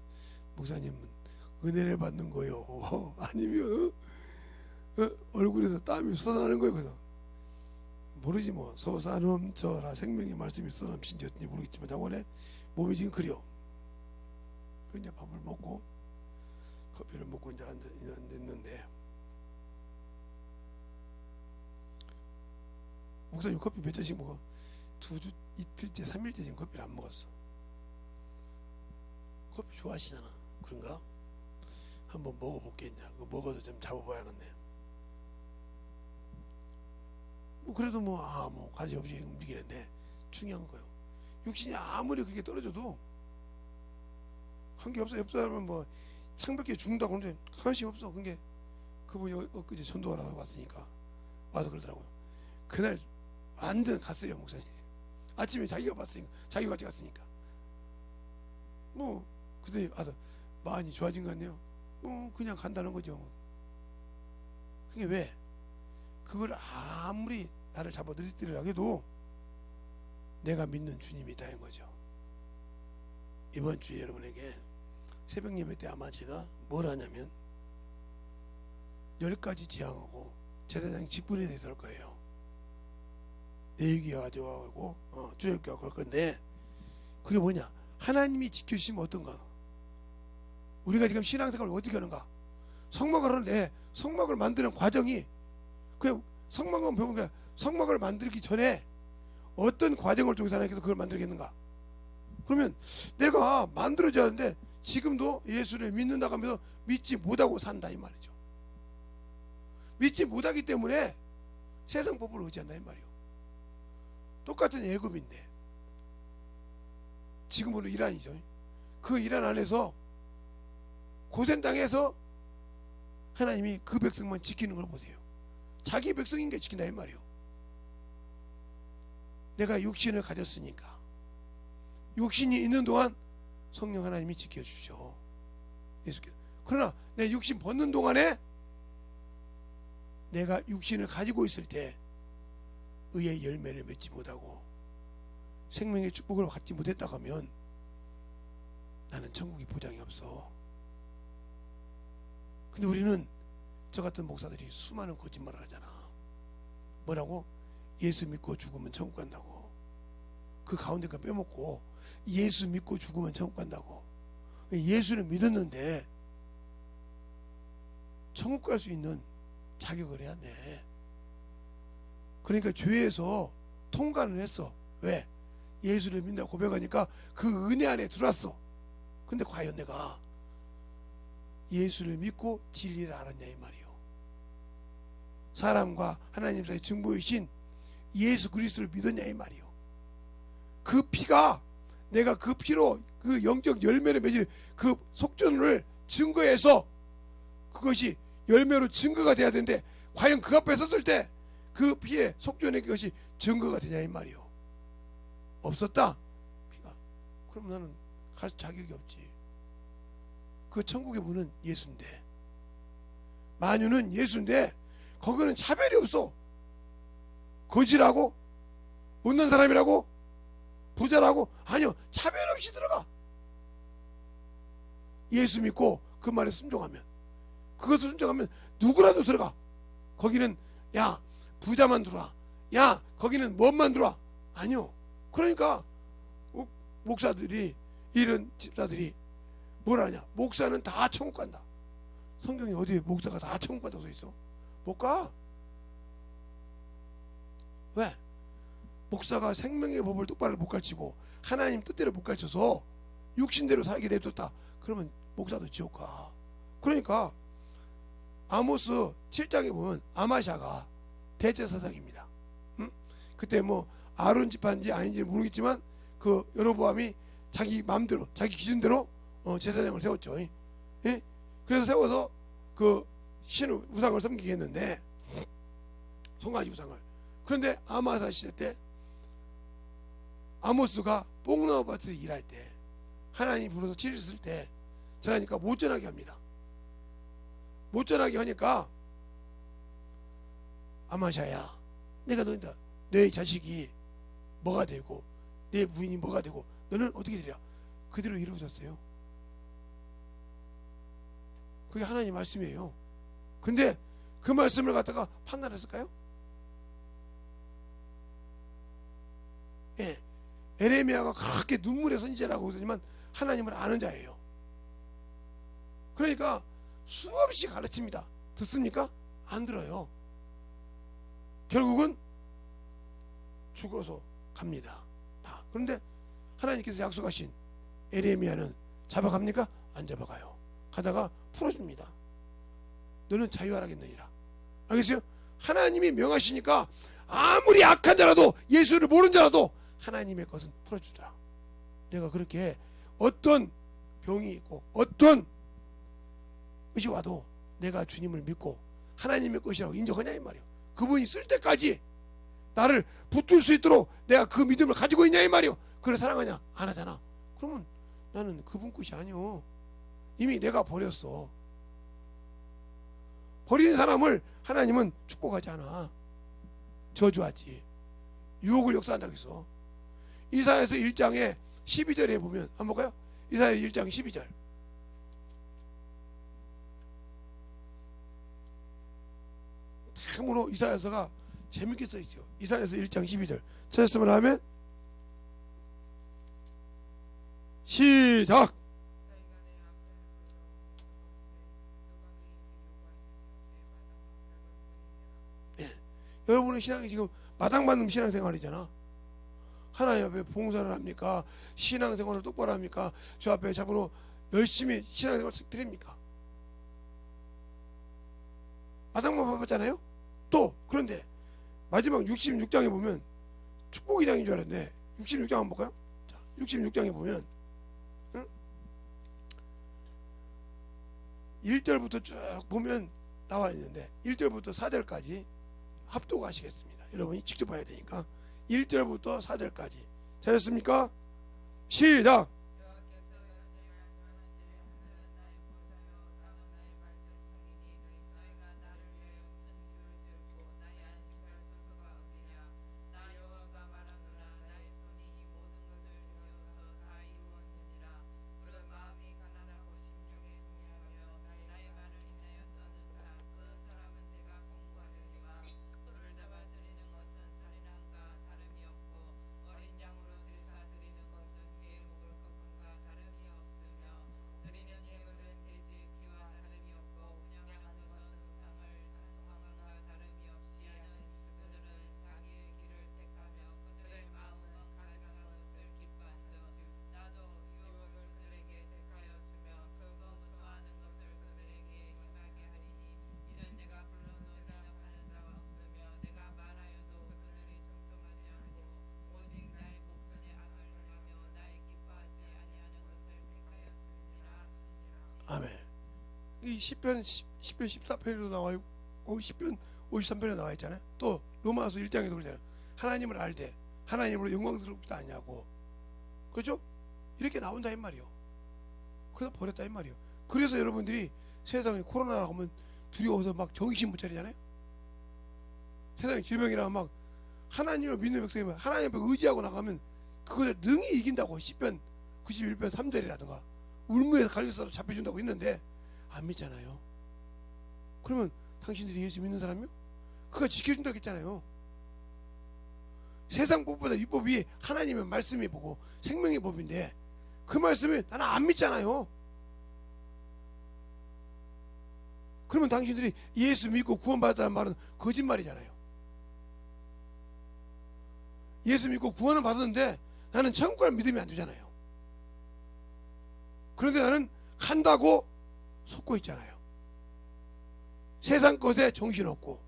Speaker 1: 목사님은 은혜를 받는 거요 아니면 얼굴에서 땀이 쏟아나는 거예요. 그래서 모르지 뭐 솟아넘쳐라 생명의 말씀이 쏟아넘친지 어떤지 모르겠지만 자원에 몸이 지금 그려. 이제 밥을 먹고 커피를 먹고 이제 앉았는데 목사님 커피 몇 잔씩 먹어? 2주, 이틀째, 3일째 지금 커피를 안 먹었어. 커피 좋아하시잖아. 그런가? 한번 먹어볼게 이제. 그거 먹어서 좀 잡아봐야겠네. 뭐 그래도 뭐 가지 없이 움직이는데 중요한 거예요. 육신이 아무리 그렇게 떨어져도 한 게 없어. 옆 사람은 뭐 창밖에 죽는다고 하는데 관심이 없어. 그게 그분이 엊그제 전도하러 왔으니까 와서 그러더라고요. 그날 완전 갔어요 목사님. 아침에 자기가 봤으니까 자기가 같이 갔으니까 뭐 그때 와서 많이 좋아진 거 같네요. 그냥 간다는 거죠. 그게 왜? 그걸 아무리 나를 잡아 들이더라 해도 내가 믿는 주님이 있다는 거죠. 이번 주에 여러분에게 새벽 예배 때 아마 제가 뭘 하냐면 10가지 지향하고 제사장 직분에 대해서 할 거예요. 내기가 가져가고 주일교가 걸 건데 그게 뭐냐? 하나님이 지켜주시면 어떤가? 우리가 지금 신앙생활을 어떻게 하는가? 성막을 하는데 성막을 만드는 과정이 그냥 성막만 배운 게 성막을 만들기 전에 어떤 과정을 통해서 하나님께서 그걸 만들겠는가? 그러면 내가 만들어져야 하는데 지금도 예수를 믿는다고 하면서 믿지 못하고 산다 이 말이죠. 믿지 못하기 때문에 세상 법을 의지한다 이 말이요. 똑같은 애굽인데 지금으로 이란이죠. 그 이란 안에서 고센 땅에서 하나님이 그 백성만 지키는 걸 보세요. 자기 백성인 게 지킨다 이 말이요. 내가 육신을 가졌으니까 육신이 있는 동안 성령 하나님이 지켜주죠. 예수께서. 그러나 내 육신 벗는 동안에 내가 육신을 가지고 있을 때 의의 열매를 맺지 못하고 생명의 축복을 갖지 못했다고 하면 나는 천국의 보장이 없어. 근데 우리는 저 같은 목사들이 수많은 거짓말을 하잖아. 뭐라고? 예수 믿고 죽으면 천국 간다고. 그 가운데 거 빼먹고 예수 믿고 죽으면 천국 간다고. 예수를 믿었는데 천국 갈 수 있는 자격을 해야 돼. 그러니까 죄에서 통과를 했어. 왜? 예수를 믿는다고 고백하니까 그 은혜 안에 들어왔어. 근데 과연 내가 예수를 믿고 진리를 알았냐 이 말이요. 사람과 하나님 사이의 증보이신 예수 그리스도를 믿었냐 이 말이요. 그 피가 내가 그 피로 그 영적 열매를 맺을 그 속전을 증거해서 그것이 열매로 증거가 돼야 되는데 과연 그 앞에 섰을 때 그 피의 속전의 그것이 증거가 되냐 이 말이요. 없었다 피가. 그럼 나는 갈 자격이 없지. 그 천국의 문은 예수인데, 만유는 예수인데 거기는 차별이 없어. 거지라고 못난 사람이라고 부자라고 아니요, 차별 없이 들어가. 예수 믿고 그 말에 순종하면, 그것을 순종하면 누구라도 들어가. 거기는 야 부자만 들어와, 야 거기는 뭔만 들어와, 아니요. 그러니까 목사들이, 이런 집사들이 뭐라 하냐, 목사는 다 천국 간다. 성경에 어디에 목사가 다 천국 간다고 써 있어? 못 가. 왜? 목사가 생명의 법을 똑바로 못 가르치고 하나님 뜻대로 못 가르쳐서 육신대로 살게 내줬다. 그러면 목사도 지옥 가. 그러니까 아모스 7장에 보면 아마샤가 대제사장입니다. 응? 그때 뭐 아론 집안인지 아닌지 모르겠지만 그 여로보암이 자기 마음대로 자기 기준대로 제사장을 세웠죠. 예? 그래서 세워서 그 신 우상을 섬기게 했는데, 송아지 우상을. 그런데 아마사 시대 때 아모스가 뽕나무밭에서 일할 때 하나님이 불러서 치를 쓸 때 전하니까 못 전하게 합니다. 못 전하게 하니까 아마샤야, 내가 너희다 내 자식이 뭐가 되고 내 부인이 뭐가 되고 너는 어떻게 되랴. 그대로 이루어졌어요. 그게 하나님 말씀이에요. 근데 그 말씀을 갖다가 판단했을까요? 예, 에레미야가 그렇게 눈물의 선지자라고 그러지만 하나님을 아는 자예요. 그러니까 수없이 가르칩니다. 듣습니까? 안 들어요. 결국은 죽어서 갑니다. 다. 그런데 하나님께서 약속하신 에레미야는 잡아갑니까? 안 잡아가요. 가다가 풀어줍니다. 너는 자유하라겠느니라. 알겠어요? 하나님이 명하시니까 아무리 악한 자라도, 예수를 모르는 자라도 하나님의 것은 풀어주더라. 내가 그렇게 어떤 병이 있고 어떤 것이 와도 내가 주님을 믿고 하나님의 것이라고 인정하냐 이 말이에요. 그분이 쓸 때까지 나를 붙들 수 있도록 내가 그 믿음을 가지고 있냐 이 말이에요. 그래 사랑하냐? 안 하잖아. 그러면 나는 그분 것이 아니요. 이미 내가 버렸어. 버린 사람을 하나님은 축복하지 않아. 저주하지. 유혹을 역사한다고 했어. 이사야서 1장에 12절에 보면 한번 볼까요? 이사야 1장 12절. 참으로 이사야서가 재밌게 써 있어요. 이사야서 1장 12절 찾았으면 하면 시작. 예. 여러분의 신앙이 지금 마당받는 신앙생활이잖아. 하나님 앞에 봉사를 합니까? 신앙생활을 똑바로 합니까? 저 앞에 잡으러 열심히 신앙생활을 드립니까? 마당만 받았잖아요. 또 그런데 마지막 66장에 보면 축복의 장인 줄 알았는데 66장 한번 볼까요? 자, 66장에 보면 1절부터 쭉 보면 나와 있는데 1절부터 4절까지 합독하시겠습니다. 여러분이 직접 봐야 되니까 1절부터 4절까지 찾았습니까? 시작. 이 10편 14편에도 나와 있고 10편 53편에 나와 있잖아요. 또 로마서 1장에도 그러잖아요. 하나님을 알되 하나님으로 영광스럽다 하냐고. 그렇죠? 이렇게 나온다 이 말이요. 그래서 버렸다 이 말이요. 그래서 여러분들이 세상에 코로나 하면 두려워서 막 정신 못 차리잖아요. 세상에 질병이라 막 하나님을 믿는 백성이 하나님 앞에 의지하고 나가면 그것을 능히 이긴다고 10편 91편 3절이라든가 울무에서 갈려서 잡혀준다고 했는데 안 믿잖아요. 그러면 당신들이 예수 믿는 사람이요? 그가 지켜준다고 했잖아요. 세상 법보다 이 법이 하나님의 말씀이 보고 생명의 법인데 그 말씀을 나는 안 믿잖아요. 그러면 당신들이 예수 믿고 구원받았다는 말은 거짓말이잖아요. 예수 믿고 구원을 받았는데 나는 천국 갈 믿음이 안 되잖아요. 그런데 나는 간다고 속고 있잖아요. 세상 것에 정신없고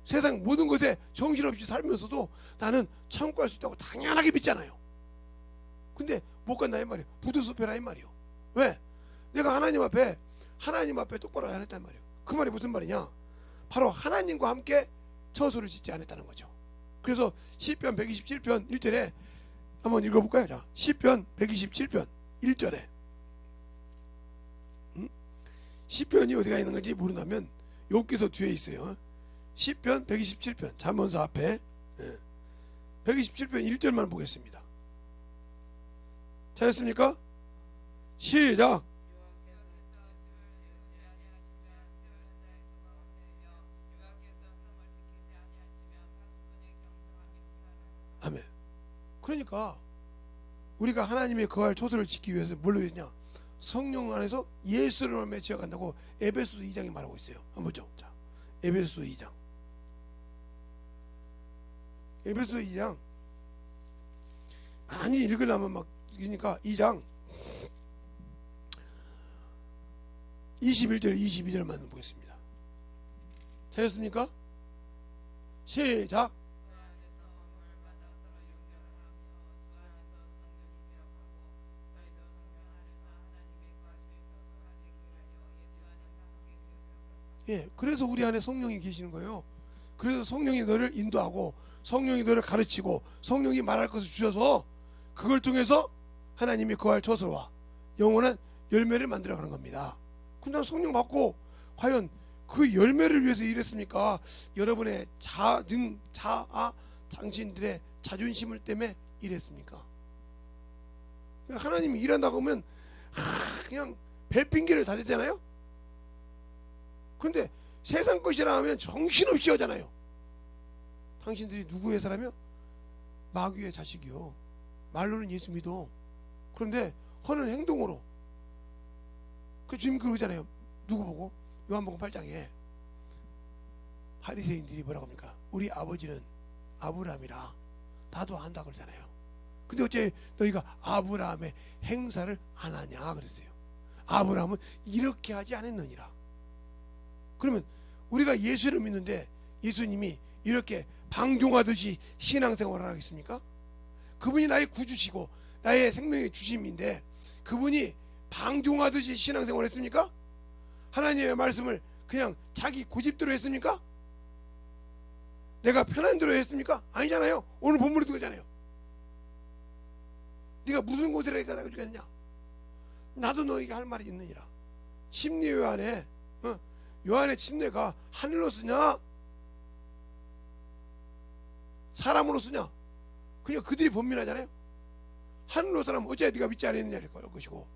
Speaker 1: 세상 모든 것에 정신없이 살면서도 나는 천국 갈 수 있다고 당연하게 믿잖아요. 근데 못 간다 이 말이에요. 부두수표라 이 말이에요. 왜? 내가 하나님 앞에 똑바로 안 했단 말이에요. 그 말이 무슨 말이냐? 바로 하나님과 함께 처소를 짓지 않았다는 거죠. 그래서 시편 127편 1절에 한번 읽어볼까요? 자, 시편 127편 1절에 시편이 어디가 있는 건지 모른다면 여기서 뒤에 있어요. 시편 127편 잠언서 앞에 127편 1절만 보겠습니다. 찾았습니까? 시작. 아멘. 그러니까 우리가 하나님의 거할 초소를 짓기 위해서 뭘로 했냐? 성령 안에서 예수를 맺혀 간다고 에베소서 2장이 말하고 있어요. 한번 보죠. 자, 에베소서 2장. 에베소서 2장 많이 읽으려면 막 읽으니까 2장 21절 22절만 보겠습니다. 찾았습니까? 시작. 예, 그래서 우리 안에 성령이 계시는 거예요. 그래서 성령이 너를 인도하고 성령이 너를 가르치고 성령이 말할 것을 주셔서 그걸 통해서 하나님이 거할 처소와 영원한 열매를 만들어가는 겁니다. 근데 성령 받고 과연 그 열매를 위해서 일했습니까? 여러분의 자아, 당신들의 자존심을 때문에 일했습니까? 하나님이 일한다고 하면 그냥 벨핑계를 다 대잖아요. 그런데 세상 것이라 하면 정신없이 하잖아요. 당신들이 누구의 사람이요? 마귀의 자식이요. 말로는 예수 믿어. 그런데 하는 행동으로 그 주님 그러잖아요. 누구 보고? 요한복음 8장에 바리새인들이 뭐라고 합니까? 우리 아버지는 아브라함이라 나도 안다 그러잖아요. 근데 어째 너희가 아브라함의 행사를 안 하냐 그랬어요. 아브라함은 이렇게 하지 않았느니라. 그러면 우리가 예수를 믿는데 예수님이 이렇게 방종하듯이 신앙생활을 하겠습니까? 그분이 나의 구주시고 나의 생명의 주심인데 그분이 방종하듯이 신앙생활을 했습니까? 하나님의 말씀을 그냥 자기 고집대로 했습니까? 내가 편한 대로 했습니까? 아니잖아요. 오늘 본문에도 그러잖아요. 네가 무슨 고집을 가지고 죽겠느냐? 나도 너에게 할 말이 있느니라. 침례 요한에 요한의 침례가 하늘로 쓰냐 사람으로 쓰냐? 그러니까 그들이 번민하잖아요. 하늘로 사람 어째 네가 믿지 않았느냐를 걸 것이고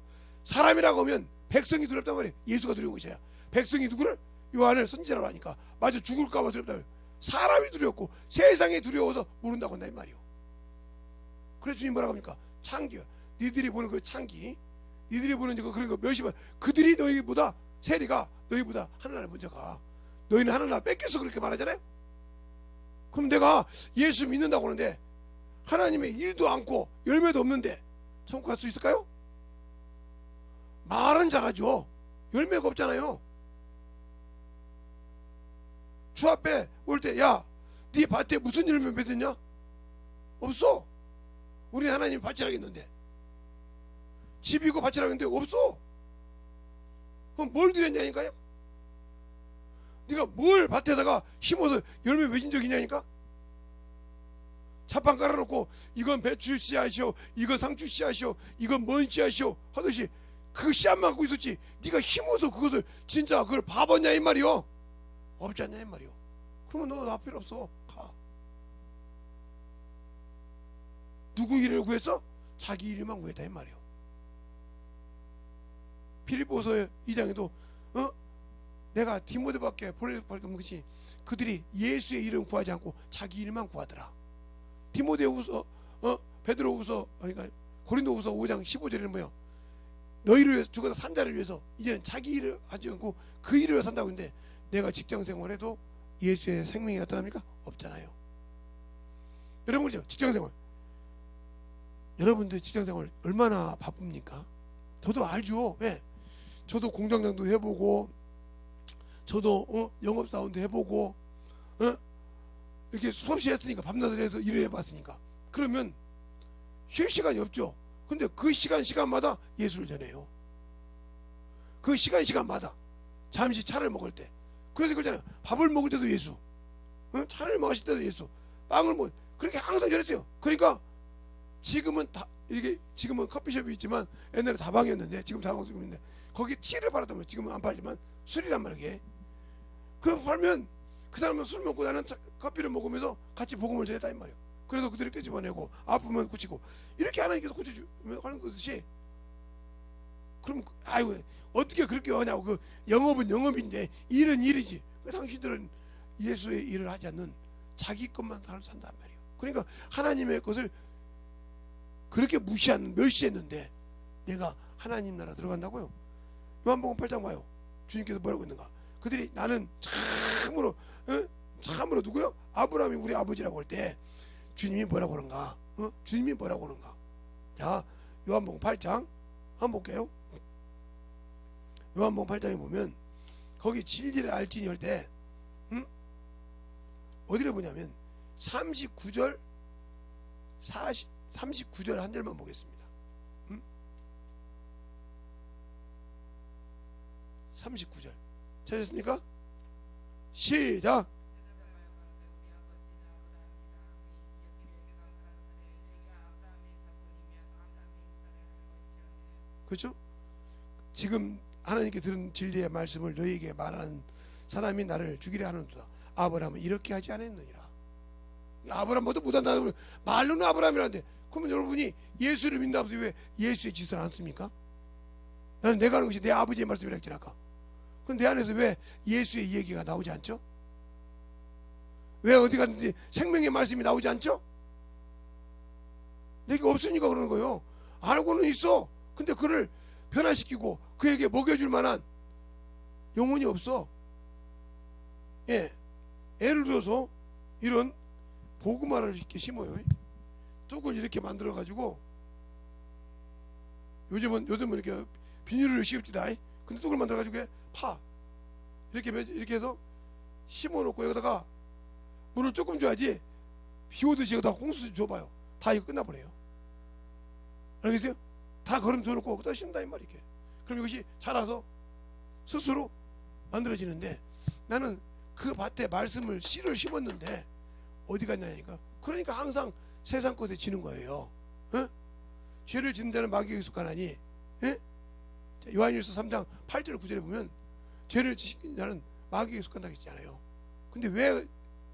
Speaker 1: 사람이라고 하면 백성이 두렵단 말이에요. 예수가 두려운 것이야. 백성이 누구를? 요한을 선지자라고 하니까 마저 죽을까 봐 두렵단 말이에요. 사람이 두렵고 세상이 두려워서 모른다고 한다 이 말이요. 그래서 주님 뭐라고 합니까? 창기요. 니들이 보는 그 창기, 니들이 보는 그런 거 몇십만 그들이 너희보다 세리가 너희보다 하늘나라 먼저 가. 너희는 하늘나라 뺏겨서 그렇게 말하잖아요. 그럼 내가 예수 믿는다고 하는데 하나님의 일도 않고 열매도 없는데 천국 갈 수 있을까요? 말은 잘하죠. 열매가 없잖아요. 주 앞에 올 때 야, 네 밭에 무슨 열매 맺었냐? 없어. 우리 하나님 밭이라고 했는데 집이고 밭이라고 했는데 없어. 그럼 뭘 드렸냐니까요? 네가 뭘 밭에다가 심어서 열매 맺은 적이 있냐니까? 자판 깔아놓고 이건 배추 씨앗이요, 이건 상추 씨앗이요, 이건 뭔 씨앗이요 하듯이 그 씨앗만 갖고 있었지, 네가 심어서 그것을 진짜 그걸 봐봤냐 이 말이요? 없지 않냐 이 말이요. 그러면 너 나 필요 없어. 가. 누구 일을 구했어? 자기 일만 구했다 이 말이요. 빌립보서 2장에도 내가 디모데밖에 보낼 것이 그들이 예수의 일은 구하지 않고 자기 일만 구하더라. 디모데후서 베드로후서 그러니까 고린도후서 5장 15절에는 뭐요? 너희를 위해서 죽어서 산 자를 위해서 이제는 자기 일을 하지 않고 그 일을 위해서 산다고 했는데, 내가 직장 생활해도 예수의 생명이 나타납니까? 없잖아요. 여러분 그죠? 직장 생활, 여러분들 직장 생활 얼마나 바쁩니까? 저도 알죠. 왜? 저도 공장장도 해보고, 저도 영업사원도 해보고, 이렇게 수없이 했으니까, 밤낮을 해서 일을 해봤으니까. 그러면 쉴 시간이 없죠. 근데 그 시간마다 예수를 전해요. 그 시간마다 잠시 차를 먹을 때, 그래서 그러잖아요. 밥을 먹을 때도 예수, 차를 마실 때도 예수, 빵을 먹을, 그렇게 항상 전했어요. 그러니까 지금은 다 이게, 지금은 커피숍이 있지만 옛날에 다방이었는데, 지금 다방도 있는데 거기 티를 팔았단 말이에요. 지금은 안 팔지만 술이란 말이에요. 그거 팔면 그 사람은 술 먹고 나는 커피를 먹으면서 같이 복음을 전했다 이 말이에요. 그래서 그들을 끄집어내고 아프면 고치고, 이렇게 하나님께서 고쳐주는 것이지. 그럼 아이고 어떻게 그렇게 하냐고. 그 영업은 영업인데 일은 일이지. 당신들은 예수의 일을 하지 않는 자기 것만 산단 말이에요. 그러니까 하나님의 것을 그렇게 무시하는, 멸시했는데 내가 하나님 나라 들어간다고요? 요한복음 8장 봐요. 주님께서 뭐라고 했는가? 그들이 나는 참으로 누구요? 아브라함이 우리 아버지라고 할 때 주님이 뭐라고 그런가? 주님이 뭐라고 그런가? 자, 요한복음 8장 한번 볼게요. 요한복음 8장에 보면 거기 진리를 알지니 할 때 어디를 보냐면 39절 39절 한 절만 보겠습니다. 39절 찾으셨습니까? 시작. 그렇죠? 지금 하나님께 들은 진리의 말씀을 너희에게 말하는 사람이 나를 죽이려 하는도다. 아브라함은 이렇게 하지 않았느니라. 아브라함보다 못한다. 말로는 아브라함이라는데, 그러면 여러분이 예수를 믿는다고 왜 예수의 짓을 안 씁니까? 나는 내가 하는 것이 내 아버지의 말씀이라 했지 아까. 그럼 내 안에서 왜 예수의 얘기가 나오지 않죠? 왜 어디 갔는지 생명의 말씀이 나오지 않죠? 내게 없으니까 그러는 거예요. 알고는 있어. 근데 그를 변화시키고 그에게 먹여줄 만한 영혼이 없어. 예, 예를 들어서 이런 고구마를 이렇게 심어요. 뚝을 이렇게 만들어 가지고, 요즘은 이렇게 비닐을 씌웁시다. 근데 뚝을 만들어 가지고 파 이렇게 해서 심어 놓고 여기다가 물을 조금 줘야지, 비 오듯이 여기다 홍수 줘봐요. 다 이거 끝나버려요. 알겠어요? 다 걸음 줘놓고 그다 심다 이 말이게. 그럼 이것이 자라서 스스로 만들어지는데, 나는 그 밭에 말씀을 씨를 심었는데 어디 갔냐니까. 그러니까 항상 세상 것에 지는 거예요. 죄를 짓는 자는 마귀에게 속하나니. 요한일서 3장 8절 9절에 보면 죄를 지는 자는 마귀에게 속한다고 했잖아요. 근데 왜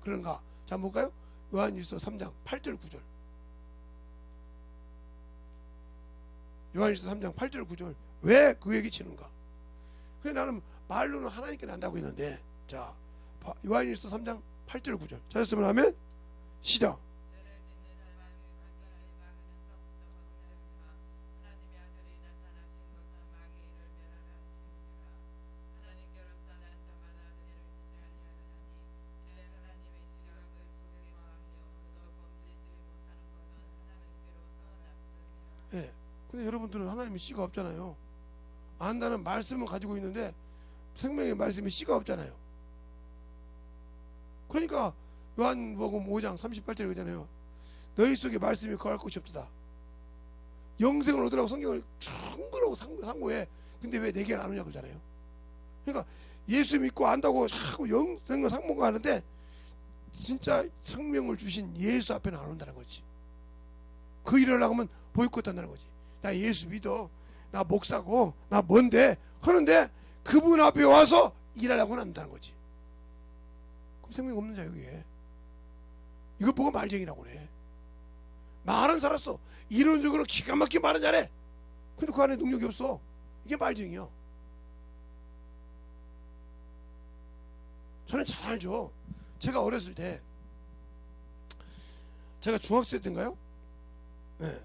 Speaker 1: 그런가? 자, 한번 볼까요? 요한일서 3장 8절 9절. 요한일서 3장 8절 9절. 왜 그에게 치는가? 그래, 나는 말로는 하나님께 난다고 했는데, 자, 요한일서 3장 8절 9절 찾았으면 하면 시작. 예. 근데 여러분들은 하나님의 씨가 없잖아요. 안다는 말씀은 가지고 있는데 생명의 말씀이 씨가 없잖아요. 그러니까 요한복음 5장 38절에 그러잖아요. 너희 속에 말씀이 거할 것이 없도다. 영생을 얻으라고 성경을 충분하고 상고해. 근데 왜 내게 안 오냐고 그러잖아요. 그러니까 예수 믿고 안다고 자꾸 영생과 상봉가 하는데 진짜 생명을 주신 예수 앞에는 안 온다는 거지. 그 일을 하면 보이콧 한다는 거지. 나 예수 믿어, 나 목사고, 나 뭔데 하는데 그분 앞에 와서 일하려고는 안 한다는 거지. 그럼 생명 없는 자유에 이거 보고 말쟁이라고 그래. 말은 살았어, 이론적으로 기가 막히게 말은 잘해. 근데 그 안에 능력이 없어. 이게 말쟁이야. 저는 잘 알죠. 제가 어렸을 때, 제가 중학생 때인가요? 네,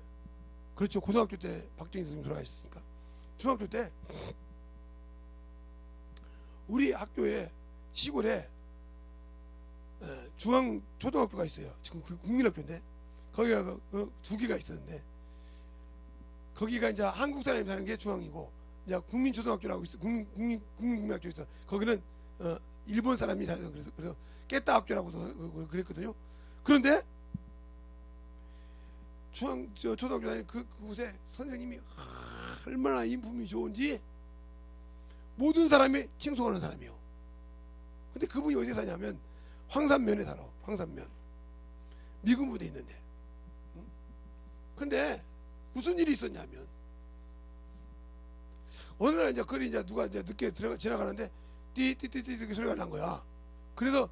Speaker 1: 그렇죠. 고등학교 때 박정희 선생님 돌아가셨으니까. 중학교 때 우리 학교에 시골에 중앙 초등학교가 있어요. 지금 그 국민학교인데 거기가 두 개가 있었는데, 거기가 이제 한국 사람이 사는 게 중앙이고, 이제 국민초등학교라고 있어. 국민학교 있어. 거기는 일본 사람이 사는, 그래서 깨따 학교라고도 그랬거든요. 그런데 초등학교 다니는 그곳에 선생님이 얼마나 인품이 좋은지 모든 사람이 칭송하는 사람이에요. 근데 그분이 어디 사냐면 황산면에 살아. 황산면 미군 부대에 있는데. 근데 무슨 일이 있었냐면, 어느 날 이제 거리 이제 누가 이제 늦게 지나가는데 띠띠띠띠 소리가 난 거야. 그래서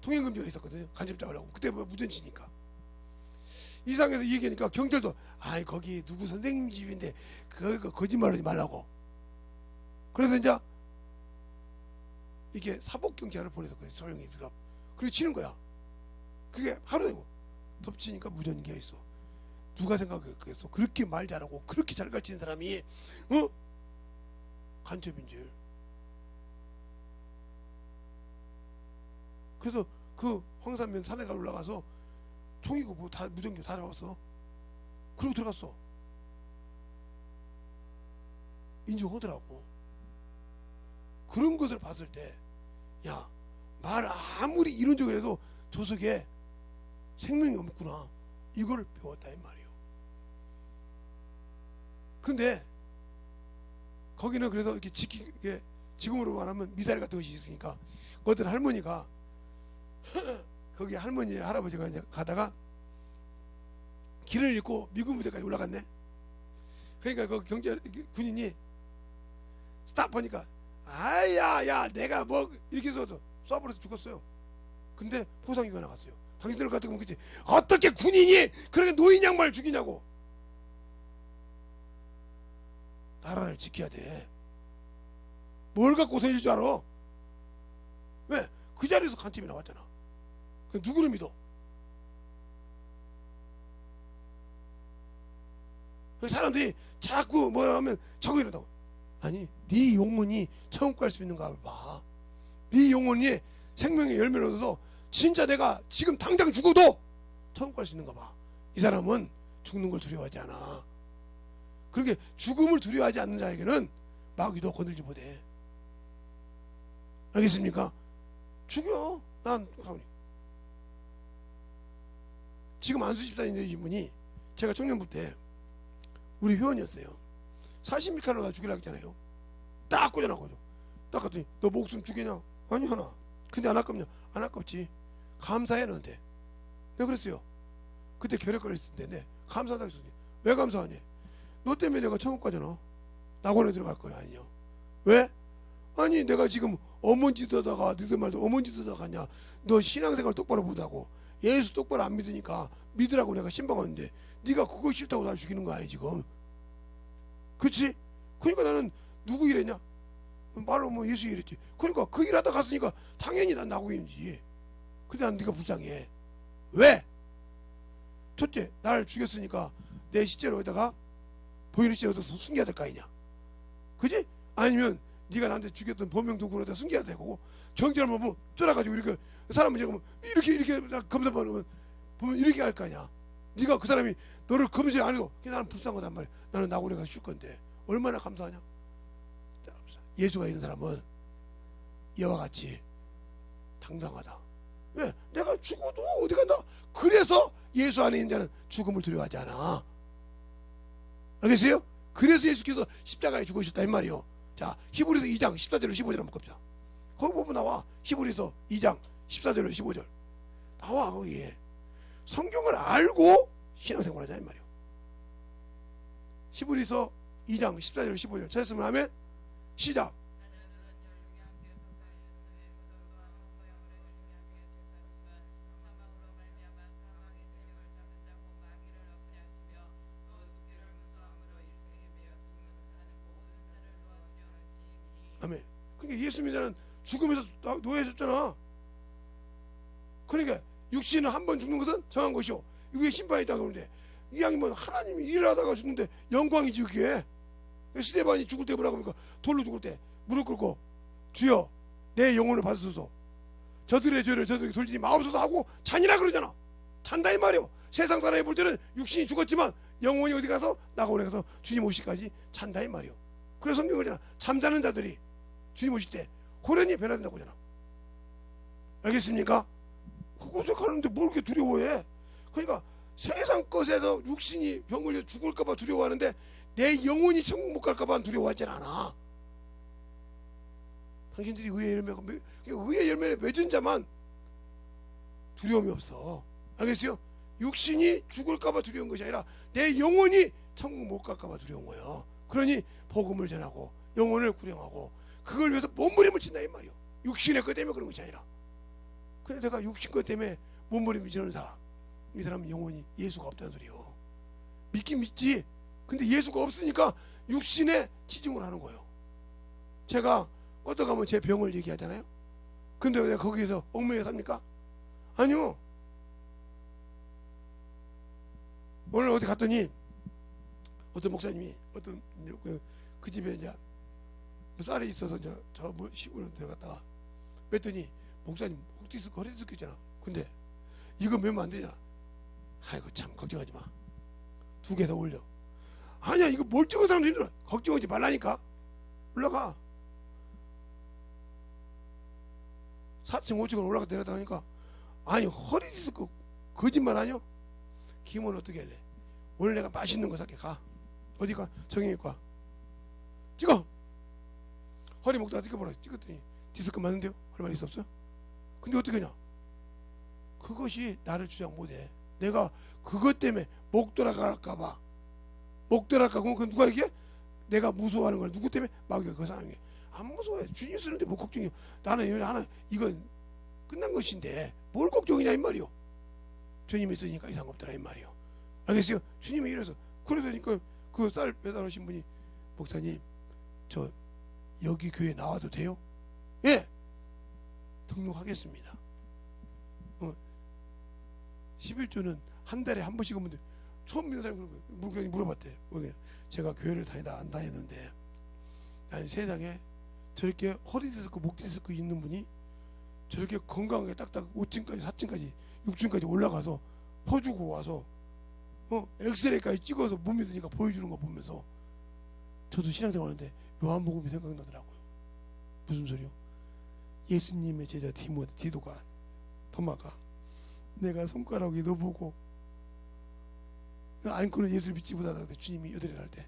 Speaker 1: 통행금지가 있었거든요. 간접 잡으려고. 그때 뭐 무전치니까. 이상해서 얘기하니까 경찰도 아이 거기 누구 선생님 집인데 그거 거짓말하지 말라고. 그래서 이제 이게 사복 경찰을 보내서 소용이 들어. 그리고 치는 거야. 그게 하루 되고 덮치니까 무전기가 있어. 누가 생각했겠어? 그렇게 말 잘하고 그렇게 잘 가르치는 사람이 간첩인 줄. 그래서 그 황산면 산에 올라가서 총이고 뭐 다 무전기 다 잡았어. 그리고 들어갔어. 인정하더라고. 그런 것을 봤을 때, 야, 말 아무리 이론적으로 해도 저 속에 생명이 없구나, 이걸 배웠다 이 말이에요. 근데 거기는 그래서 이렇게 이게 지금으로 말하면 미사일 같은 것이 있으니까 어떤 할머니가 거기 할머니 할아버지가 이제 가다가 길을 잃고 미군 부대까지 올라갔네. 그러니까 그 경찰 군인이 스탑 하니까 아야 내가 뭐 이렇게 해서 쏴버려서 죽었어요. 근데 포상이가 나갔어요. 당신들 같은 건 그치, 어떻게 군인이 그렇게 노인 양반을 죽이냐고. 나라를 지켜야 돼. 뭘 갖고 서일 줄 알아? 왜? 그 자리에서 간첩이 나왔잖아. 누구를 믿어? 사람들이 자꾸 뭐라 하면 저거 이런다고. 아니, 네 영혼이 천국 갈 수 있는가 봐. 네 영혼이 생명의 열매를 얻어서 진짜 내가 지금 당장 죽어도 천국 갈 수 있는가 봐. 이 사람은 죽는 걸 두려워하지 않아. 그렇게 죽음을 두려워하지 않는 자에게는 마귀도 건들지 못해. 알겠습니까? 죽여. 난 가만히. 지금 안수 집사님 분이 제가 청년부 때 우리 회원이었어요. 40밀칼로 죽이려고 했잖아요. 딱 꽂아놨거든. 딱 갔더니 너 목숨 주겠냐? 아니 하나. 근데 안 아깝냐? 안 아깝지. 감사해 너한테. 내가 그랬어요. 그때 결핵 걸렸을 텐데 감사하다고 했더니 왜 감사하니? 너 때문에 내가 천국 가잖아. 낙원에 들어갈 거야. 아니요. 왜? 아니 내가 지금 어머니 짓하다가 너희들 말도 어머니 짓하다가 가냐. 너 신앙생활 똑바로 못하고 예수 똑바로 안 믿으니까 믿으라고 내가 신방하는데 네가 그거 싫다고 날 죽이는 거 아니야 지금. 그치? 그러니까 나는 누구 일했냐? 말로 뭐 예수 일했지. 그러니까 그 일하다 갔으니까 당연히 난 나고인지. 근데 난 네가 불쌍해. 왜? 첫째, 날 죽였으니까 내 시체를 어디다가 보이는 시체 얻어서 숨겨야 될 거 아니냐. 그지? 아니면 네가 나한테 죽였던 범행 도구를 어디다 숨겨야 되고, 경찰을 보면 쫄아가지고 이렇게 사람을 지금 이렇게 검사 보면 이렇게 할 거 아니야. 네가 그 사람이 너를 검색 안 해도 나는 불쌍하단 말이야. 나는 낙원에 가서 쉴 건데 얼마나 감사하냐. 예수가 있는 사람은 이와 같이 당당하다. 왜? 내가 죽어도 어디 간다. 그래서 예수 안에 있는 자는 죽음을 두려워하지 않아. 알겠어요? 그래서 예수께서 십자가에 죽으셨다 이 말이요. 자, 히브리서 2장 14절로 15절 한번 봅시다. 거기 보면 나와. 히브리서 2장 14절로 15절 나와. 거기에 성경을 알고 신앙생활 하자 이 말이요. 히브리서 2장 14절로 15절 찾았으면 하면 시작. 아멘. 그러니까 예수 믿는 죽음에서 노예해졌잖아. 그러니까 육신은 한 번 죽는 것은 정한 것이요 이게 심판이 있다 그러는데 이왕이면 하나님이 일을 하다가 죽는데 영광이지 그게. 스데반이 죽을 때 뭐라고 합니까? 돌로 죽을 때 무릎 꿇고 주여 내 영혼을 받으소서 저들의 죄를 저들에게 돌리지 마옵소서 하고 잔이라 그러잖아. 잔다 이 말이요. 세상 사람이 볼 때는 육신이 죽었지만 영혼이 어디 가서 나가오래 가서 주님 오시까지 잔다 이 말이요. 그래서 성경이 그러잖아. 잠자는 자들이 주님 오실 때 호련히 변화된다고 하잖아. 알겠습니까? 그곳에 가는데 뭘 이렇게 두려워해? 그러니까 세상 것에서 육신이 병 걸려 죽을까봐 두려워하는데 내 영혼이 천국 못 갈까봐 두려워하진 않아. 당신들이 의의 열매가 의의 열매를 맺은 자만 두려움이 없어. 알겠어요? 육신이 죽을까봐 두려운 것이 아니라 내 영혼이 천국 못 갈까봐 두려운 거예요. 그러니 복음을 전하고 영혼을 구령하고 그걸 위해서 몸부림을 친다 이 말이요. 육신의 것 때문에 그런 것이 아니라. 근데 내가 육신 것 때문에 몸부림을 치는 사람, 이 사람은 영혼이 예수가 없다는 소리요. 믿긴 믿지. 근데 예수가 없으니까 육신에 치중을 하는 거예요. 제가 어디 가면 제 병을 얘기하잖아요. 근데 내가 거기에서 얽매여 삽니까? 아니요. 오늘 어디 갔더니 어떤 목사님이 어떤 그 집에 이제 쌀이 있어서 이제 저 시골에 들어갔다가 뺐더니 목사님 혹디스크 허리 디스크 있잖아. 근데 이거 매면 안 되잖아. 아이고 참 걱정하지 마. 2개 더 올려. 아니야 이거 멀쩡한 사람도 힘들어. 걱정하지 말라니까. 올라가. 4층 5층을 올라가 내려다 하니까 아니 허리 디스크 거짓말 아니요? 김은 어떻게 할래? 오늘 내가 맛있는 거 살게. 가. 어디 가? 정형외과. 찍어. 허리 목다가 찍어보라. 찍었더니 디스크 맞는데요? 할 말 있어 없어요? 근데 어떻게 하냐? 그것이 나를 주장 못해. 내가 그것 때문에 목 돌아갈까봐 목 돌아갈까 그건 누가 얘기해? 내가 무서워하는 걸 누구 때문에? 마귀가 그 사람이 안 무서워해. 주님 쓰는데 뭐 걱정이야. 나는 하나 이건 끝난 것인데 뭘 걱정이냐 이 말이요. 주님이 쓰니까 이상 없더라 이 말이요. 알겠어요? 주님이 이래서 그러더니까 그 쌀 배달하신 분이 목사님 저 여기 교회 나와도 돼요? 예 등록하겠습니다. 11조는 한 달에 한 번씩 오면 돼. 처음 믿는 사람이 목사님 물어봤대. 제가 교회를 다니다 안 다녔는데 난 세상에 저렇게 허리 디스크 목 디스크 있는 분이 저렇게 건강하게 딱딱 5층까지 4층까지 6층까지 올라가서 퍼주고 와서 엑스레이까지 찍어서 못 믿으니까 보여주는 거 보면서 저도 신앙생활 하는데 요한복음이 생각나더라고요. 무슨 소리요? 예수님의 제자 디도가 토마가 내가 손가락에 넣어보고 안고는 예수를 믿지 못하다가 주님이 여덟에 갈 때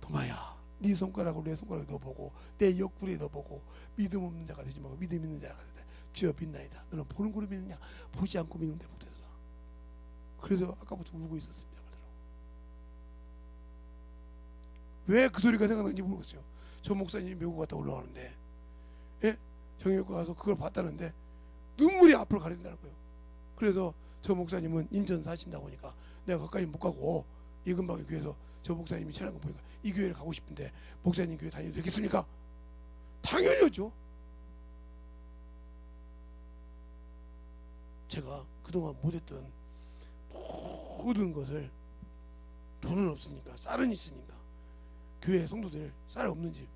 Speaker 1: 토마야 네 손가락으로 내 손가락에 넣어보고 내 옆구리에 넣어보고 믿음 없는 자가 되지 말고 믿음 있는 자가 되다. 주여 빛나이다. 너는 보는 거로 믿느냐 보지 않고 믿는데 복되다. 그래서 아까부터 울고 있었습니다. 왜 그 소리가 생각나는지 모르겠어요. 저 목사님이 미국 갔다 올라오는데 예? 정형외과 가서 그걸 봤다는데 눈물이 앞으로 가린다는 거예요. 그래서 저 목사님은 인천 사신다고 하니까 내가 가까이 못 가고 이 근방의 교회에서 저 목사님이 친한 거 보니까 이 교회를 가고 싶은데 목사님 교회 다녀도 되겠습니까? 당연히죠. 제가 그동안 못했던 모든 것을 돈은 없으니까 쌀은 있으니까 교회 성도들 쌀 없는 집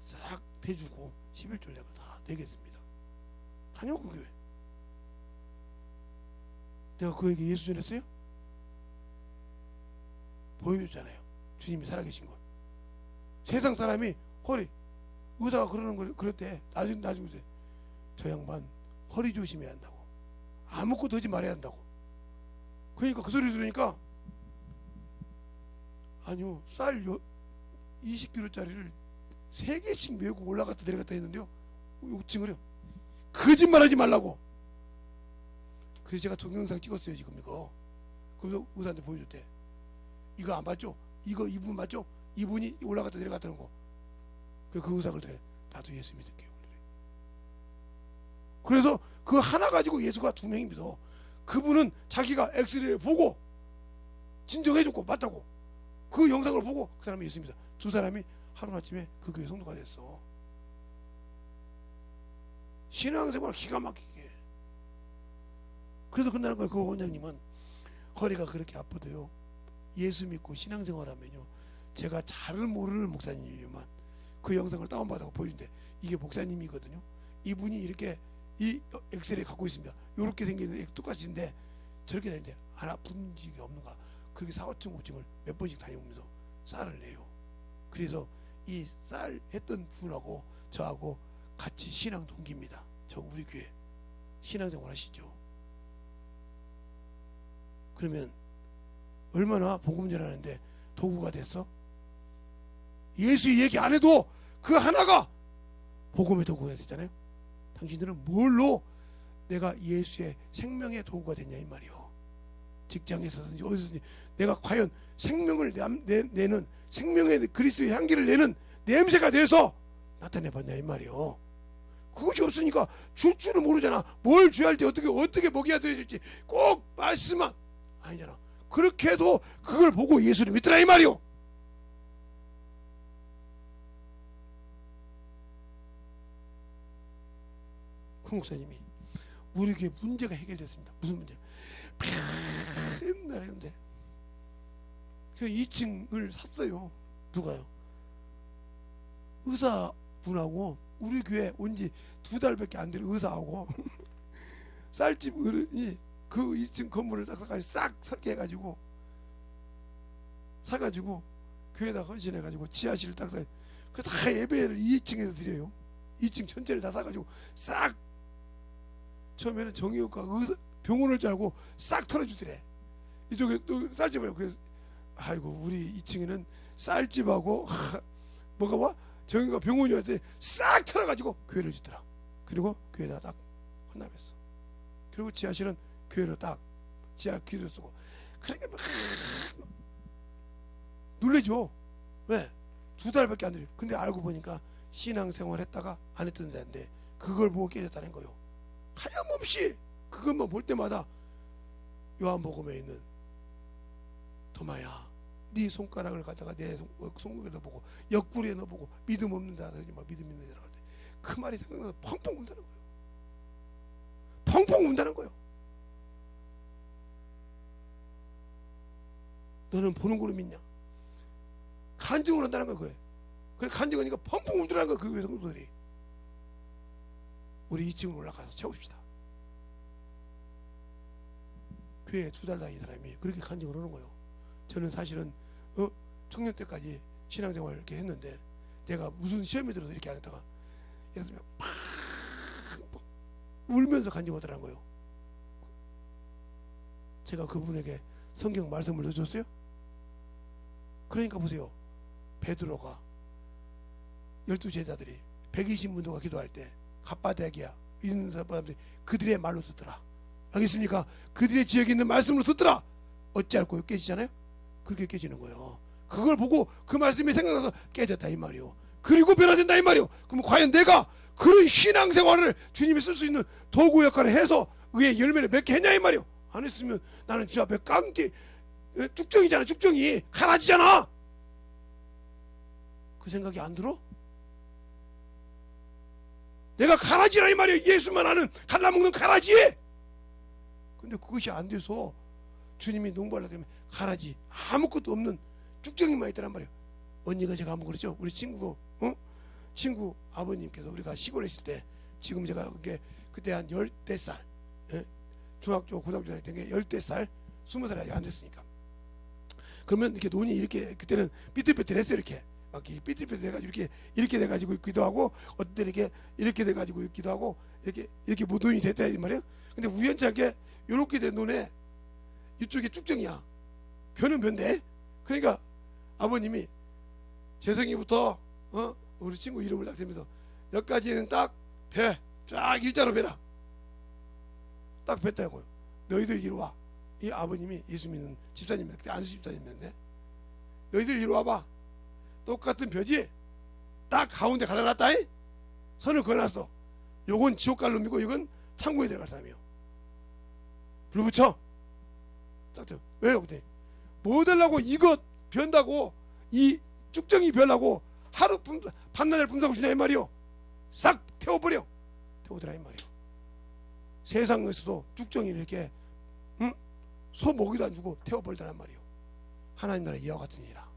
Speaker 1: 싹 대주고 11조를 내가 다 내겠습니다. 다녀 그 교회. 내가 그에게 예수 전했어요? 보여줬잖아요. 주님이 살아계신 걸. 세상 사람이 허리 의사가 그러는 걸 그랬대. 나중에 저 양반 허리 조심해야 한다고. 아무것도 하지 말아야 한다고. 그러니까 그 소리 들으니까 아니요 쌀 20kg짜리를 3개씩 메고 올라갔다 내려갔다 했는데요. 6층을요. 거짓말하지 말라고. 그래서 제가 동영상 찍었어요 지금 이거. 그래서 의사한테 보여줬대. 이거 안 봤죠? 이분 맞죠? 이분이 올라갔다 내려갔다는 거. 그래서 그 의사가 그래. 나도 예수 믿을게요. 그래서 그 하나 가지고 예수가 2명이 믿어. 그분은 자기가 엑스레이를 보고 진정해줬고 맞다고. 그 영상을 보고 그 사람이 예수 믿어. 2사람이 하루아침에 그 교회 성도가 됐어. 신앙생활 기가 막히게. 그래서 끝나는 거예요. 그 원장님은 허리가 그렇게 아프대요. 예수 믿고 신앙생활하면요, 제가 잘 모르는 목사님이지만 그 영상을 다운받아서 보여준대. 이게 목사님이거든요. 이분이 이렇게 이 엑스레이 갖고 있습니다. 이렇게 생기는 똑같이인데 저렇게 다니는데 안 아픈 적이 없는가. 그렇게 4, 5층 5층을 몇 번씩 다니면서 쌀을 내요. 그래서 이 쌀 했던 분하고 저하고 같이 신앙 동기입니다. 저 우리 교회 신앙생활 하시죠. 그러면 얼마나 복음 전하는데 도구가 됐어? 예수 얘기 안 해도 그 하나가 복음의 도구가 됐잖아요. 당신들은 뭘로 내가 예수의 생명의 도구가 됐냐 이 말이요. 직장에서든지 어디서든지 내가 과연 생명을 내는 생명의 그리스도의 향기를 내는 냄새가 돼서 나타내봤냐 이 말이요. 그것이 없으니까 줄 줄은 모르잖아. 뭘 줘야 할 때 어떻게 먹여야 될지 꼭 말씀만 아니잖아. 그렇게 해도 그걸 보고 예수를 믿더라 이 말이요. 그 목사님이 우리 교회 문제가 해결됐습니다. 무슨 문제? 맨날 했는데 그 2층을 샀어요. 누가요? 의사분하고 우리 교회 온 지 2달밖에 안 된 의사하고 쌀집 어른이 그 2층 건물을 싹 설계해가지고 사가지고 교회에다 헌신해가지고 지하실을 딱 사. 그 다 예배를 2층에서 드려요. 2층 전체를 다 사가지고 싹. 처음에는 정형외과 의사 병원을 줄 알고 싹 털어주더래. 이쪽에 또 쌀집이에요. 그래서 아이고 우리 2층에는 쌀집하고 뭐가 와? 정형외과 병원이 왔더니 싹 털어가지고 교회를 주더라. 그리고 교회에다 딱 헌납했어. 그리고 지하실은 교회로 딱 지하 기도 쓰고. 그러니까 막 놀래죠. 왜? 2달밖에 안 돼요. 근데 알고 보니까 신앙생활 했다가 안 했던 데인데 그걸 보고 깨졌다는 거요. 하염없이 그것만 볼 때마다 요한복음에 있는 도마야 네 손가락을 가져가 내 손목에 넣어보고 옆구리에 넣어보고 믿음 없는 자들이 막 믿음 있는 자라고 할 때 그 말이 생각나서 펑펑 운다는 거예요. 펑펑 운다는 거예요. 너는 보는 거로 믿냐? 간증을 한다는 거예요. 그게. 그래 간증하니까 펑펑 운다는 거예요. 그 성도들이. 우리 2층으로 올라가서 채웁시다. 교회에 2달 다닌 사람이 그렇게 간증을 하는 거예요. 저는 사실은 청년 때까지 신앙생활을 이렇게 했는데 내가 무슨 시험에 들어서 이렇게 안 했다가 예를 들면 팍 울면서 간증하더라는 거예요. 제가 그분에게 성경 말씀을 넣어줬어요. 그러니까 보세요. 베드로가 12제자들이 120문도가 기도할 때 갑바대기야 있는 사람들이 그들의 말로 듣더라. 알겠습니까? 그들의 지역에 있는 말씀으로 듣더라. 어찌할꼬요? 깨지잖아요. 그렇게 깨지는 거예요. 그걸 보고 그 말씀이 생각나서 깨졌다 이 말이요. 그리고 변화된다 이 말이요. 그럼 과연 내가 그런 신앙생활을 주님이 쓸 수 있는 도구 역할을 해서 의의 열매를 맺게 했냐 이 말이요. 안 했으면 나는 주 앞에 깡기 쭉정이잖아. 쭉정이 가라지잖아. 그 생각이 안 들어? 내가 가라지라 이 말이에요. 예수만 아는 갈라먹는 가라지. 근데 그것이 안 돼서 주님이 농부하려고 하면 가라지 아무것도 없는 쭉정이만 있더란 말이에요. 언니가 제가 한번 그랬죠. 우리 친구 아버님께서 우리가 시골에 있을 때 지금 제가 그때 한 10대 살 중학교 고등학교 다닐 때 10대 살 20살이 아직 안 됐으니까 그러면 이렇게 눈이 이렇게 그때는 삐뚤빼뚤했어요. 이렇게 막 삐뚤빼뚤 돼가지고 이렇게 돼가지고 있기도 하고 어떤 때 이렇게 돼가지고 있기도 하고 이렇게 무눈이 됐다 이 말이에요. 근데 우연찮게 이렇게 된 눈에 이쪽에 쭉정이야. 변은 변대. 그러니까 아버님이 재성이부터 우리 친구 이름을 딱 대면서 여기까지는 딱 배 쫙 일자로 배라. 딱 뱉다고요. 너희들 이리 와. 이 아버님이 예수 믿는 집사님인데 그때 안수 집사님인데 너희들 이리 와봐. 똑같은 벼지 딱 가운데 갈라놨다이 선을 그어놨어. 요건 지옥 갈 놈이고 이건 창고에 들어갈 사람이요. 불 붙여. 딱 돼. 왜요? 근데 뭐 달라고 이거 변다고 이 쭉정이 변하고 하루 반나절 분사고 주냐 이 말이요. 싹 태워버려. 태우더라 이 말이요. 세상에서도 쭉정이 이렇게 소 먹이도 안 주고 태워버리더란 말이요. 하나님 나라 이와 같은 일이라.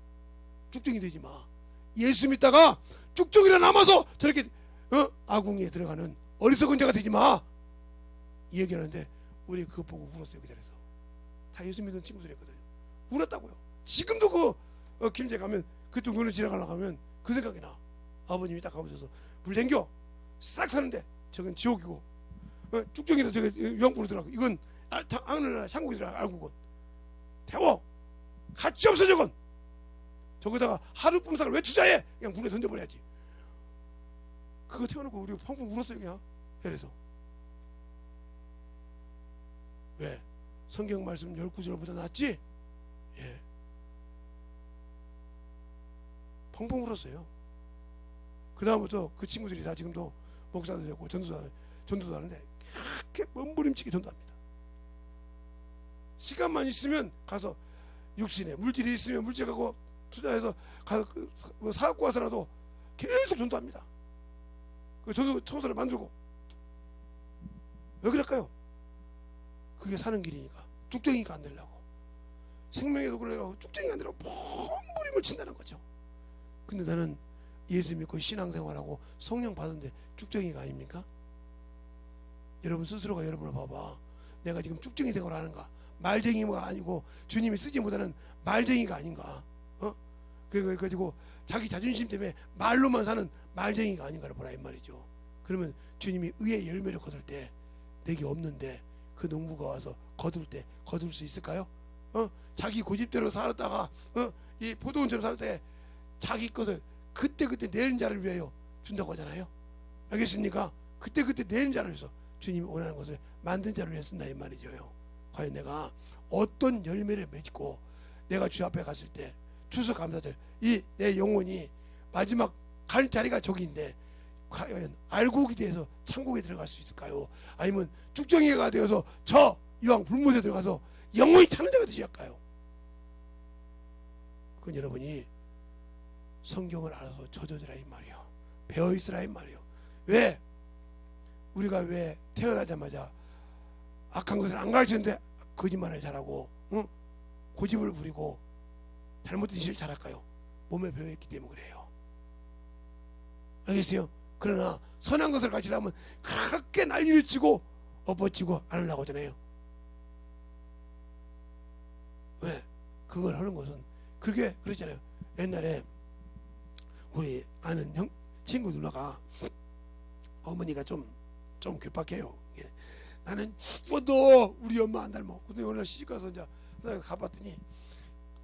Speaker 1: 쭉정이 되지 마. 예수 믿다가 쭉정이라 남아서 저렇게 아궁이에 들어가는 어리석은 자가 되지 마. 이 얘기를 하는데 우리 그거 보고 울었어요. 그 자리에서. 다 예수 믿는 친구들이었거든요. 울었다고요. 지금도 김제 가면 그쪽 눈을 지나가려고 하면 그 생각이 나. 아버님이 딱 가면서 불 댕겨 싹 사는데 저건 지옥이고 쭉정이라 저게 유황불을 들어가고 이건 하늘나라 창국이더라. 알고건 태워 가치 없어. 저건 저거다가 하루 뿜삭을 왜 투자해. 그냥 물에 던져버려야지. 그거 태워놓고 우리 펑펑 울었어요. 그냥 그래서 왜? 성경 말씀 19절보다 낫지? 예. 펑펑 울었어요. 그 다음부터 그 친구들이 다 지금도 목사도 되고 전도도 하는데 그렇게 몸부림치게 전도합니다. 시간만 있으면 가서 육신에 물질이 있으면 물질 갖고 투자해서 가서 뭐 사갖고 와서라도 계속 전도합니다. 그 전도 청소를 만들고. 왜 그럴까요? 그게 사는 길이니까. 쭉정이가 안 되려고. 생명에도 그래요. 쭉정이가 안 되려고 몸부림을 친다는 거죠. 근데 나는 예수 믿고 신앙생활하고 성령 받은데 쭉정이가 아닙니까? 여러분 스스로가 여러분을 봐봐. 내가 지금 쭉정이 생활을 하는가? 말쟁이가 아니고 주님이 쓰지 못하는 말쟁이가 아닌가? 그래가지고 자기 자존심 때문에 말로만 사는 말쟁이가 아닌가를 보라 이 말이죠. 그러면 주님이 의의 열매를 거둘 때 내게 없는데 그 농부가 와서 거둘 때 거둘 수 있을까요? 자기 고집대로 살았다가 이 포도원처럼 살 때 자기 것을 그때 내는 자를 위하여 준다고 하잖아요. 알겠습니까? 그때 내는 자를 위해서 주님이 원하는 것을 만든 자를 위해 쓴다 이 말이죠. 과연 내가 어떤 열매를 맺고 내가 주 앞에 갔을 때 추수감사절 이 내 영혼이 마지막 갈 자리가 저기인데 과연 알곡이 되어서 천국에 들어갈 수 있을까요? 아니면 쭉정이가 되어서 저 이왕 불못에 들어가서 영혼이 타는 자가 되실까요? 그건 여러분이 성경을 알아서 젖어들라 이 말이요. 배워있으라 이 말이요. 왜? 우리가 왜 태어나자마자 악한 것을 안 가르치는데 거짓말을 잘하고 고집을 부리고 잘못된 짓을 잘할까요? 몸에 배어있기 때문에 그래요. 알겠어요? 그러나 선한 것을 가르치려면 그렇게 난리를 치고 엎어치고 안 하려고 하잖아요. 왜? 그걸 하는 것은 그게 그렇잖아요. 옛날에 우리 아는 친구 누나가 어머니가 좀 괴팍해요. 예. 나는 죽어도 우리 엄마 안 닮아. 근데 오늘 시집가서 이제 가봤더니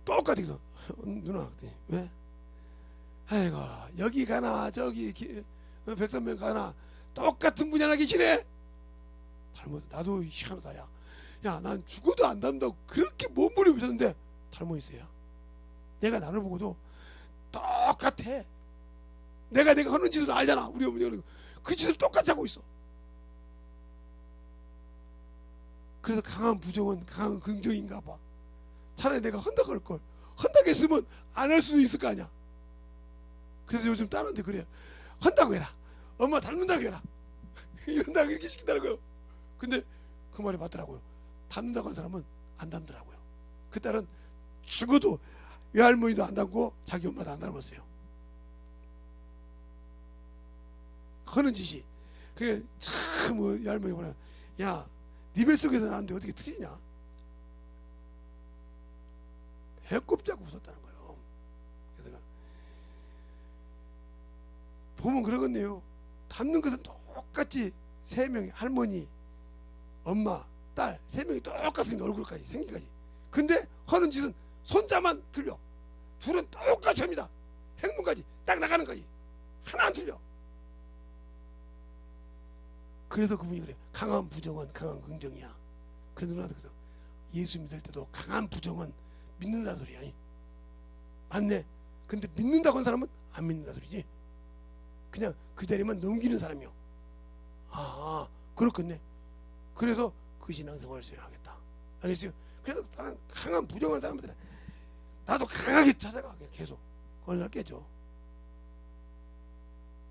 Speaker 1: 똑같이 그래서 누나 그랬더니 왜? 아이고 여기 가나 저기 백선명 가나 똑같은 분이 하나 계시네. 닮아. 나도 희한하다. 야, 난 죽어도 안 닮는다고 그렇게 몸부림쳤는데 닮아 있어요. 내가 나를 보고도 똑같아. 내가 하는 짓을 알잖아. 우리 어머니가 그 짓을 똑같이 하고 있어. 그래서 강한 부정은 강한 긍정인가 봐. 차라리 내가 헌다고 할 걸. 헌다고 했으면 안 할 수도 있을 거 아니야. 그래서 요즘 딸한테 그래. 헌다고 해라. 엄마 닮는다고 해라. 이런다고 이렇게 시킨다는 거예요. 근데 그 말이 맞더라고요. 닮는다고 한 사람은 안 닮더라고요. 그 딸은 죽어도 외할머니도 안 닮고 자기 엄마도 안 닮았어요. 하는 짓이. 그게 참 외할머니가 뭐냐. 야, 네 뱃속에서 나는데 어떻게 틀리냐. 배꼽 잡고 웃었다는 거예요. 그래서 보면 그러겠네요. 닮는 것은 똑같이 세 명이 할머니, 엄마, 딸 세 명이 똑같은 얼굴까지 생기까지. 근데 하는 짓은 손자만 틀려. 둘은 똑같이 합니다. 행동까지 딱 나가는 거지. 하나 안 틀려. 그래서 그분이 그래. 강한 부정은 강한 긍정이야. 그래서 누나도 그래서 예수 믿을 때도 강한 부정은 믿는다 소리야. 맞네. 근데 믿는다고 한 사람은 안 믿는다 소리지. 그냥 그 자리만 넘기는 사람이요. 아, 그렇겠네. 그래서 그 신앙생활을 수행하겠다. 알겠어요? 그래서 나는 강한 부정한 사람들은 나도 강하게 찾아가. 계속 어느 날 깨져.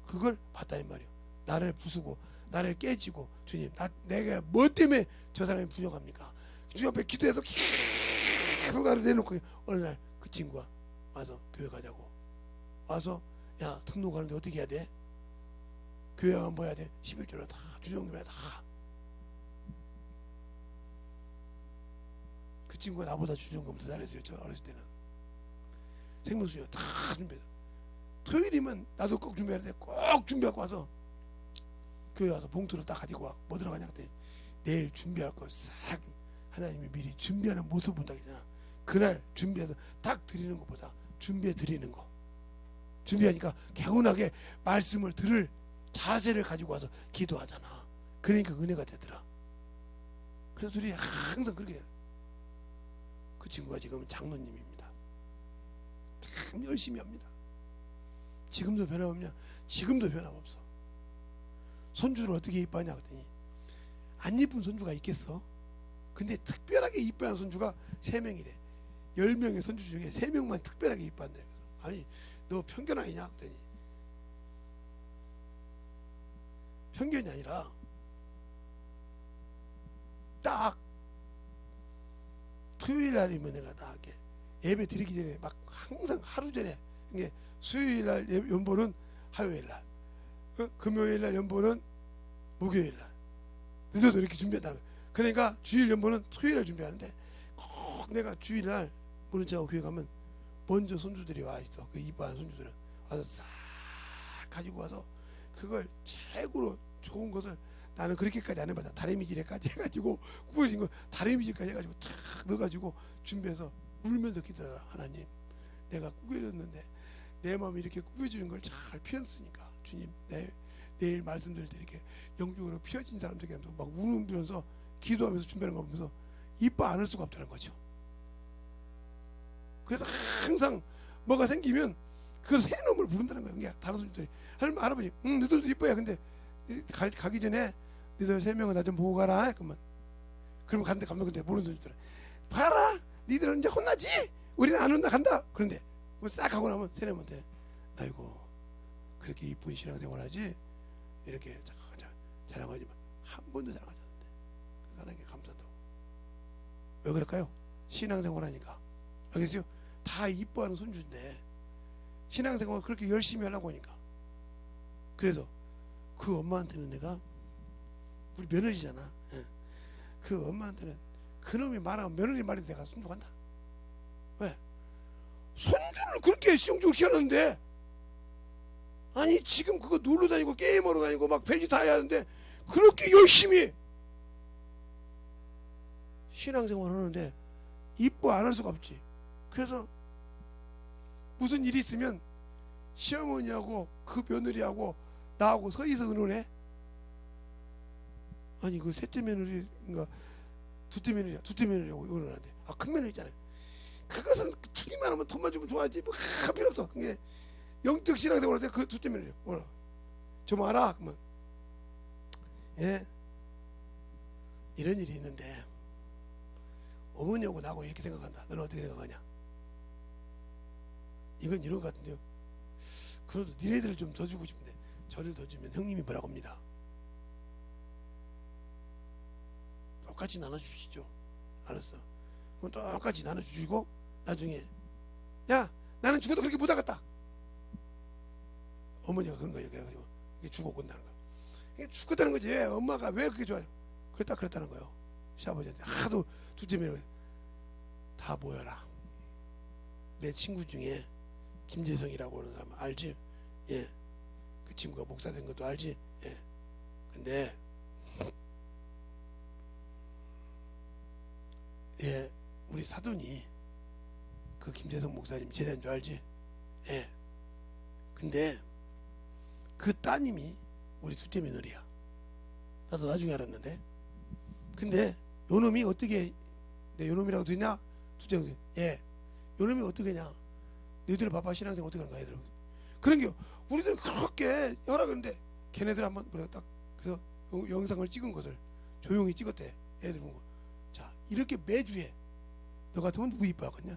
Speaker 1: 그걸 봤다 이 말이요. 나를 부수고 나를 깨지고, 주님 내가 뭐 때문에 저 사람이 부정합니까? 주님 앞에 기도해서 계속 나를 내놓고 어느 날 그 친구가 와서 교회 가자고 와서, 야 등록 가는데 어떻게 해야 돼? 교회 가면 뭐 해야 돼? 11조를 다 주정금이라 다. 그 친구가 나보다 주정금 더 잘했어요. 저 어렸을 때는 생명수요 다 준비해. 토요일이면 나도 꼭 준비해야 돼. 꼭 준비하고 와서 교회 와서 봉투를 딱 가지고 와. 뭐 들어가냐 그랬더니 내일 준비할 거 싹 하나님이 미리 준비하는 모습 본다 했잖아. 그날 준비해서 딱 드리는 것보다 준비해 드리는 거, 준비하니까 개운하게 말씀을 들을 자세를 가지고 와서 기도하잖아. 그러니까 은혜가 되더라. 그래서 우리 항상 그렇게 해요. 그 친구가 지금 장로님입니다. 참 열심히 합니다. 지금도 변함없냐? 지금도 변함없어. 손주를 어떻게 이뻐하냐 그랬더니 안 이쁜 손주가 있겠어? 근데 특별하게 이뻐하는 손주가 3명이래. 10명의 손주 중에 3명만 특별하게 이뻐한다. 그래서 아니 너 편견 아니냐 그랬더니 편견이 아니라 딱 토요일 날이면 내가 딱 이렇게 예배 드리기 전에 막 항상 하루 전에, 이게 수요일 날 연보는 화요일 날, 금요일 날 연보는 목요일 날, 늦어도 이렇게 준비한다는 거야. 그러니까 주일 연보는 토요일 날 준비하는데 꼭 내가 주일 날 모른척하고 교회 가면 먼저 손주들이 와 있어. 그 이뻐하는 손주들은 와서 싹 가지고 와서 그걸 최고로 좋은 것을, 나는 그렇게까지 안 해봤다. 다리미질에까지 해가지고 구워진 거 다리미질까지 해가지고 탁 넣어가지고 준비해서 울면서 기도해라. 하나님, 내가 구겨졌는데 내 마음이 이렇게 구겨지는 걸 잘 피웠으니까 주님, 내일 말씀드릴 때 이렇게 영적으로 피어진 사람들에게 하면서 막 울면서 기도하면서 준비하는 거 보면서 이뻐 안을 수가 없다는 거죠. 그래서 항상 뭐가 생기면 그걸 새 놈을 부른다는 거예요. 그러니까 다른 손님들이 할아버지, 너희들도 이뻐야. 근데 가기 전에 너희들 3명은 나 좀 보고 가라. 그러면 간대. 가면 근데 모르는 손님들은 봐라, 니들은 이제 혼나지. 우리는 안 온다 간다. 그런데 싹 하고 나면 새놈한테 아이고 그렇게 이쁜 신앙생활하지 이렇게 자랑하지만 한 번도 자랑하지 않는데 하나님께 감사도. 왜 그럴까요? 신앙생활하니까. 알겠어요? 다 이뻐하는 손주인데 신앙생활 그렇게 열심히 하려고 하니까. 그래서 그 엄마한테는 내가, 우리 며느리잖아. 그 엄마한테는 그놈이 말하면 며느리 말이 내가 순종한다. 왜? 손주를 그렇게 시용적으로 키워놨는데, 아니 지금 그거 놀러 다니고 게임하러 다니고 막 별짓 다 해야 하는데 그렇게 열심히 신앙생활 하는데 이뻐 안 할 수가 없지. 그래서 무슨 일이 있으면 시어머니하고 그 며느리하고 나하고 서희서 의논해. 아니 그 셋째 며느리인가 둘째 며느리하고 의논하는데, 큰 며느리 있잖아요. 그것은 주기만 하면 돈만 주면 좋아하지 뭐 필요 없어. 그게 영적 신앙생활 할 때 그 둘째 며느리 뭐라 좀 알아? 그러면 예 이런 일이 있는데 어머니하고 나하고 이렇게 생각한다. 너는 어떻게 생각하냐? 이건 이런 것 같은데요. 그래도 니네들을 좀 더 주고 싶은데 저를 더 주면 형님이 뭐라고 합니다. 똑같이 나눠주시죠. 알았어. 그럼 똑같이 나눠주시고 나중에 야 나는 죽어도 그렇게 못하겠다. 어머니가 그런 거예요. 그래가지고 이게 죽어 온다는 거예요. 이게 죽었다는 거지. 엄마가 왜 그렇게 좋아요? 그랬다는 거예요. 시아버지한테 하도 둘째 며느리 다 모여라. 내 친구 중에 김재성이라고 하는 사람 알지? 예. 그 친구가 목사 된 것도 알지? 예. 근데 예, 우리 사돈이 그 김재성 목사님 제자인 줄 알지? 예. 근데 그 따님이 우리 둘째 며느리야. 나도 나중에 알았는데. 근데 요놈이 어떻게, 내 요놈이라고 되냐? 둘째 며느리. 예. 요놈이 어떻게 냐? 너희들 봐봐, 신앙생활 어떻게 하는가 얘들. 그런 게 우리들은 그렇게 허락하는데 걔네들 한번 그래 딱 그래서 영상을 찍은 것을 조용히 찍었대. 애들 보고. 자, 이렇게 매주에 너 같으면 누구 이뻐하겠냐?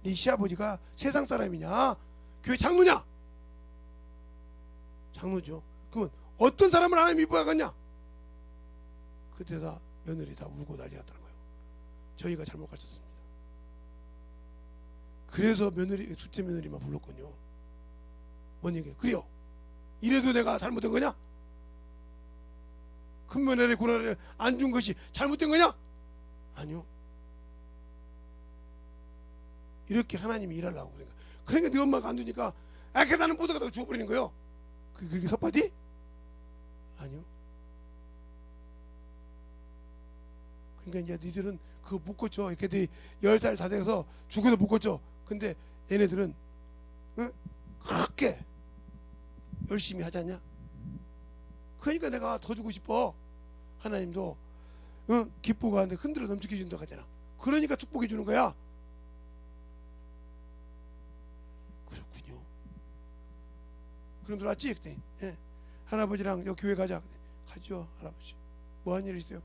Speaker 1: 네 시아버지가 세상 사람이냐? 교회 장로냐? 장로죠. 그러면 어떤 사람을 하나님 이뻐하겠냐? 그때다 며느리 다 울고 난리 났다는 거예요. 저희가 잘못 가르쳤습니다. 그래서 며느리, 둘째 며느리만 불렀군요. 뭔 얘기예요? 그래요. 이래도 내가 잘못된 거냐? 큰 며느리 고라를 안 준 것이 잘못된 거냐? 아니요. 이렇게 하나님이 일하려고 그러니까 네 엄마가 안 주니까 나는 못 가다가 죽어버리는 거예요. 그렇게 섭하디? 아니요. 그러니까 이제 니들은 그거 못 고쳐. 걔들이 10살 다 돼서 죽어도 못 고쳐. 근데 얘네들은 응? 그렇게 열심히 하잖냐? 그러니까 내가 더 주고 싶어. 하나님도 응? 기쁘고 하는데 흔들어 넘치게 준다고 하잖아. 그러니까 축복해 주는 거야. 그렇군요. 그럼 들어왔지? 예. 할아버지랑 여기 교회 가자. 가죠. 할아버지 뭐 한 일 있어요?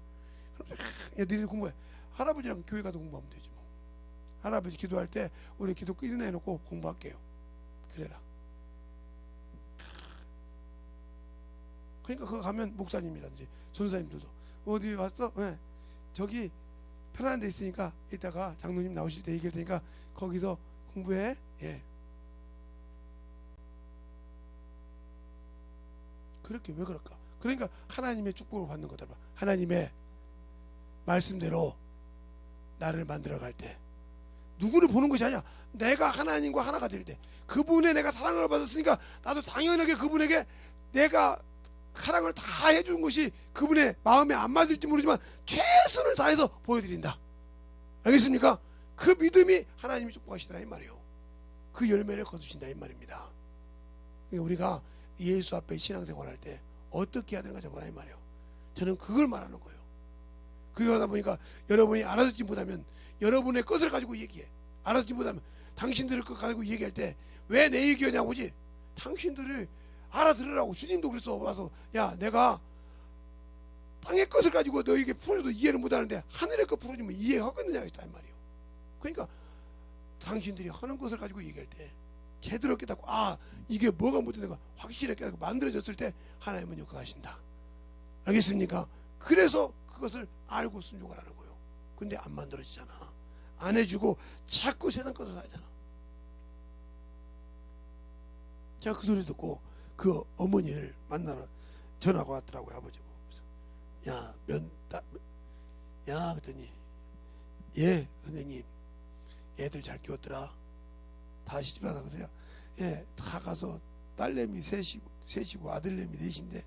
Speaker 1: 그럼 야 너희들 공부해. 할아버지랑 교회 가서 공부하면 되지 뭐. 할아버지 기도할 때 우리 기도 끝내놓고 공부할게요. 그래라. 그러니까 그거 가면 목사님이라든지 전사님들도 어디 왔어? 네. 저기 편안한 데 있으니까 이따가 장로님 나오실 때 얘기할 테니까 거기서 공부해. 예. 그렇게 왜 그럴까? 그러니까 하나님의 축복을 받는 거다. 하나님의 말씀대로 나를 만들어 갈 때 누구를 보는 것이 아니야. 내가 하나님과 하나가 될 때 그분의 내가 사랑을 받았으니까 나도 당연하게 그분에게 내가 사랑을 다 해준 것이 그분의 마음에 안 맞을지 모르지만 최선을 다해서 보여드린다. 알겠습니까? 그 믿음이 하나님이 축복하시더라 이 말이에요. 그 열매를 거두신다 이 말입니다. 우리가 예수 앞에 신앙생활 할 때 어떻게 해야 되는가 저보라 이 말이에요. 저는 그걸 말하는 거예요. 그러다 보니까 여러분이 알아듣지 못하면 여러분의 것을 가지고 얘기해. 알아듣지 못하면 당신들의 것 가지고 얘기할 때 왜 내 얘기하냐고지. 당신들을 알아들으라고. 주님도 그래서 와서 야 내가 땅의 것을 가지고 너에게 풀어도 이해를 못하는데 하늘의 것 풀어주면 이해하겠느냐 했다 이 말이에요. 그러니까 당신들이 하는 것을 가지고 얘기할 때 제대로 깨닫고 아 이게 뭐가 못되는가 확실하게 깨닫고 만들어졌을 때 하나님은 역사하신다. 알겠습니까? 그래서 그것을 알고 순종을 하는 거예요. 근데 안 만들어지잖아. 안 해주고 자꾸 세상 것을 하잖아. 제가 그 소리 듣고 그 어머니를 만나러 전화가 왔더라고요. 아버지고. 야 그랬더니 예 선생님 애들 잘 키웠더라. 다 시집에 가서요. 예, 다 가서 딸내미 셋이고 아들내미 넷인데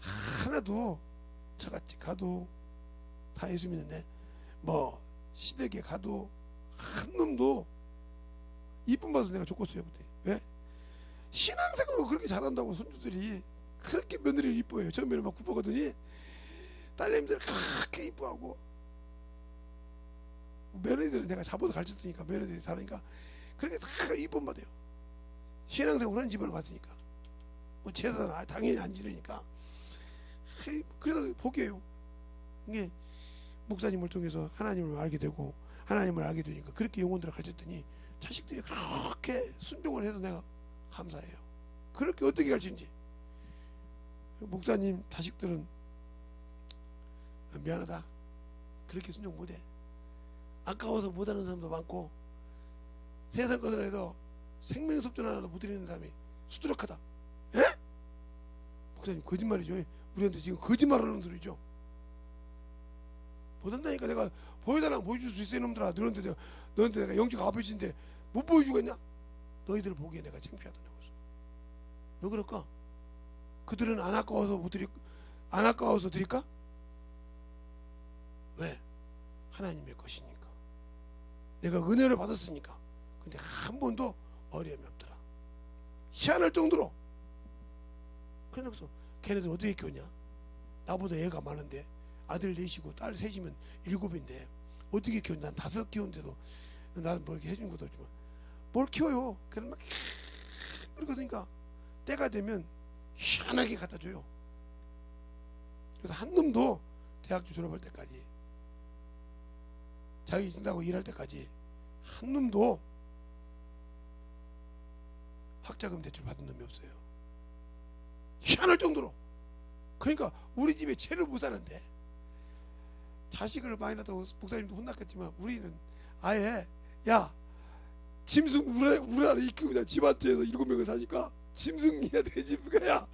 Speaker 1: 하나도 저같이 가도 다 예수 믿는데 뭐 시댁에 가도 한 놈도 이쁨 받아서 내가 줬거든요. 왜? 신앙생활을 그렇게 잘한다고 손주들이 그렇게 며느리를 이뻐해요. 저 며느리 막 굽어거더니 딸내미들 그렇게 이뻐하고 며느리들은 내가 잡아서 가르쳤으니까 며느리들이 다르니까 그렇게 다 이쁨 받아요. 신앙생활 하는 집안을 갔으니까 뭐 제사는 당연히 안 지르니까 그래서 복이에요. 이게 목사님을 통해서 하나님을 알게 되고 하나님을 알게 되니까 그렇게 영혼들을 가르쳤더니 자식들이 그렇게 순종을 해서 내가 감사해요. 그렇게 어떻게 가르치는지. 목사님 자식들은 미안하다. 그렇게 순종 못해. 아까워서 못하는 사람도 많고 세상 것을 해도 생명섭전 하나도 못 드리는 사람이 수두룩하다. 예? 목사님 거짓말이죠. 우리한테 지금 거짓말하는 소리죠. 못한다니까. 내가 보여달라고 보여줄 수 있어 이놈들아. 너한테 내가 영적 아버지인데 못 보여주겠냐? 너희들 보기에 내가 창피하다는 거죠. 왜 그럴까? 그들은 안 아까워서 드릴까? 왜? 하나님의 것이니까. 내가 은혜를 받았으니까. 근데 한 번도 어려움이 없더라. 희한할 정도로 그래서 걔네들 어떻게 키웠냐? 나보다 애가 많은데 아들 넷이고 딸 셋이면 7인데 어떻게 키웠냐? 난 5 키우는데도 나는 뭐 이렇게 해준 것도 없지만 뭘 키워요? 그럼 막 그러니까 때가 되면 희한하게 갖다 줘요. 그래서 한 놈도 대학교 졸업할 때까지 자기 진다고 일할 때까지 한 놈도 학자금 대출 받은 놈이 없어요. 희한할 정도로. 그러니까 우리 집에 제일 못 사는데 자식을 많이 낳다고 목사님도 혼났겠지만 우리는 아예 야 짐승 우리 안에 익히고 그냥 집안에서 7명을 사니까 짐승이나 돼지가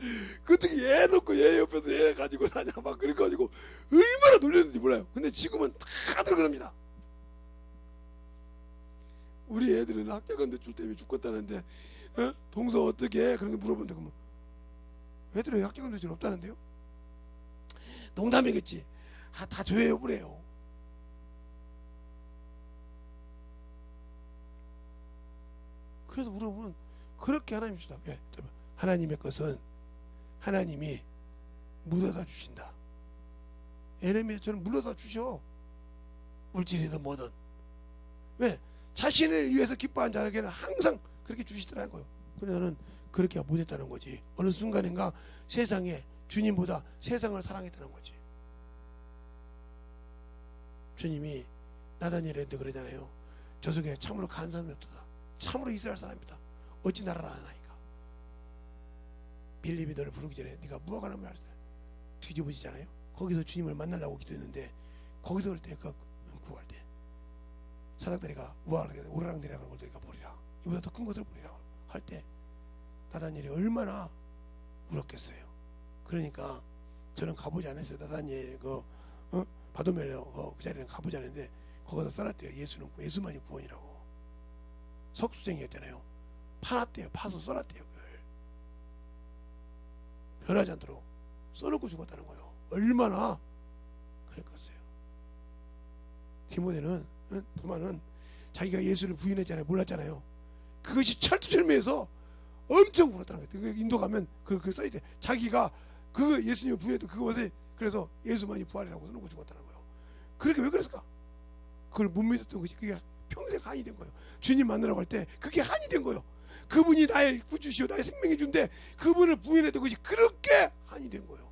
Speaker 1: 그 어떻게 얘 놓고 얘 옆에서 얘 가지고 사냐 막 그래가지고 얼마나 놀렸는지 몰라요. 근데 지금은 다들 그럽니다. 우리 애들은 학자금 대출 때문에 죽겠다는데 동서 어떻게 해? 그런 거 물어본다 그러면 애들은 학자금 대출 없다는데요? 농담이겠지. 다 줘요 그래요. 그래서 물어보면 그렇게 하나님 주다. 왜? 하나님의 것은 하나님이 물어다 주신다. 에레미야처럼 물어다 주셔. 물질이든 뭐든. 왜? 자신을 위해서 기뻐한 자에게는 항상 그렇게 주시더라는 거예요. 그래서 저는 그렇게 못했다는 거지. 어느 순간인가 세상에 주님보다 세상을 사랑했다는 거지. 주님이 나다니엘한테 그러잖아요. 저 속에 참으로 간 사람이 없다. 참으로 이스라엘 사람이다. 어찌 나라를 안 하니까. 빌립이 너를 부르기 전에 네가 무화과 나무를 할 때 뒤집어지잖아요. 거기서 주님을 만나려고 기도했는데 거기서 올 때 그 구할 때 사닥다리가 오라랑다리라고 걸 때가 버리라. 이보다 더 큰 것을 버리라 할 때 나다니엘이 얼마나 울었겠어요. 그러니까 저는 가보지 않았어요. 나다니엘 바도멜로 그 자리는 가보지 않았는데 거기서 써놨대요. 예수만이 구원이라고. 석수쟁이였잖아요. 파놨대요. 파서 써놨대요. 그걸 변하지 않도록 써놓고 죽었다는 거예요. 얼마나 그랬겠어요. 도마는 자기가 예수를 부인했잖아요. 몰랐잖아요. 그것이 철두철미해서 엄청 울었다는 거예요. 인도 가면 그 써있대. 자기가 그 예수님을 부인했던 그것을 그래서 예수만이 부활이라고 써놓고 죽었다는 거예요. 그렇게 왜 그랬을까? 그걸 못 믿었던 것이 그게 평생 한이 된 거예요. 주님 만나라고 할 때 그게 한이 된 거예요. 그분이 나의 구주시오 나의 생명이 준데 그분을 부인했던 것이 그렇게 한이 된 거예요.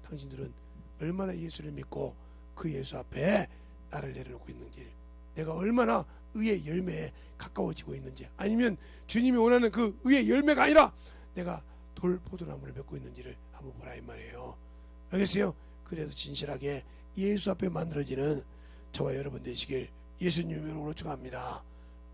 Speaker 1: 당신들은 얼마나 예수를 믿고 그 예수 앞에 나를 내려놓고 있는지, 내가 얼마나 의의 열매에 가까워지고 있는지, 아니면 주님이 원하는 그 의의 열매가 아니라 내가 돌 포도나무를 맺고 있는지를 한번 보라 이 말이에요. 알겠어요? 그래서 진실하게 예수 앞에 만들어지는 저와 여러분 되시길 예수님 이름으로 축원합니다.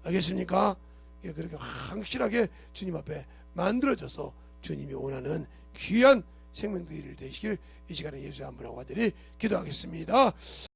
Speaker 1: 알겠습니까? 그렇게 확실하게 주님 앞에 만들어져서 주님이 원하는 귀한 생명들이 되시길 이 시간에 예수의 한분하고 아들이 기도하겠습니다.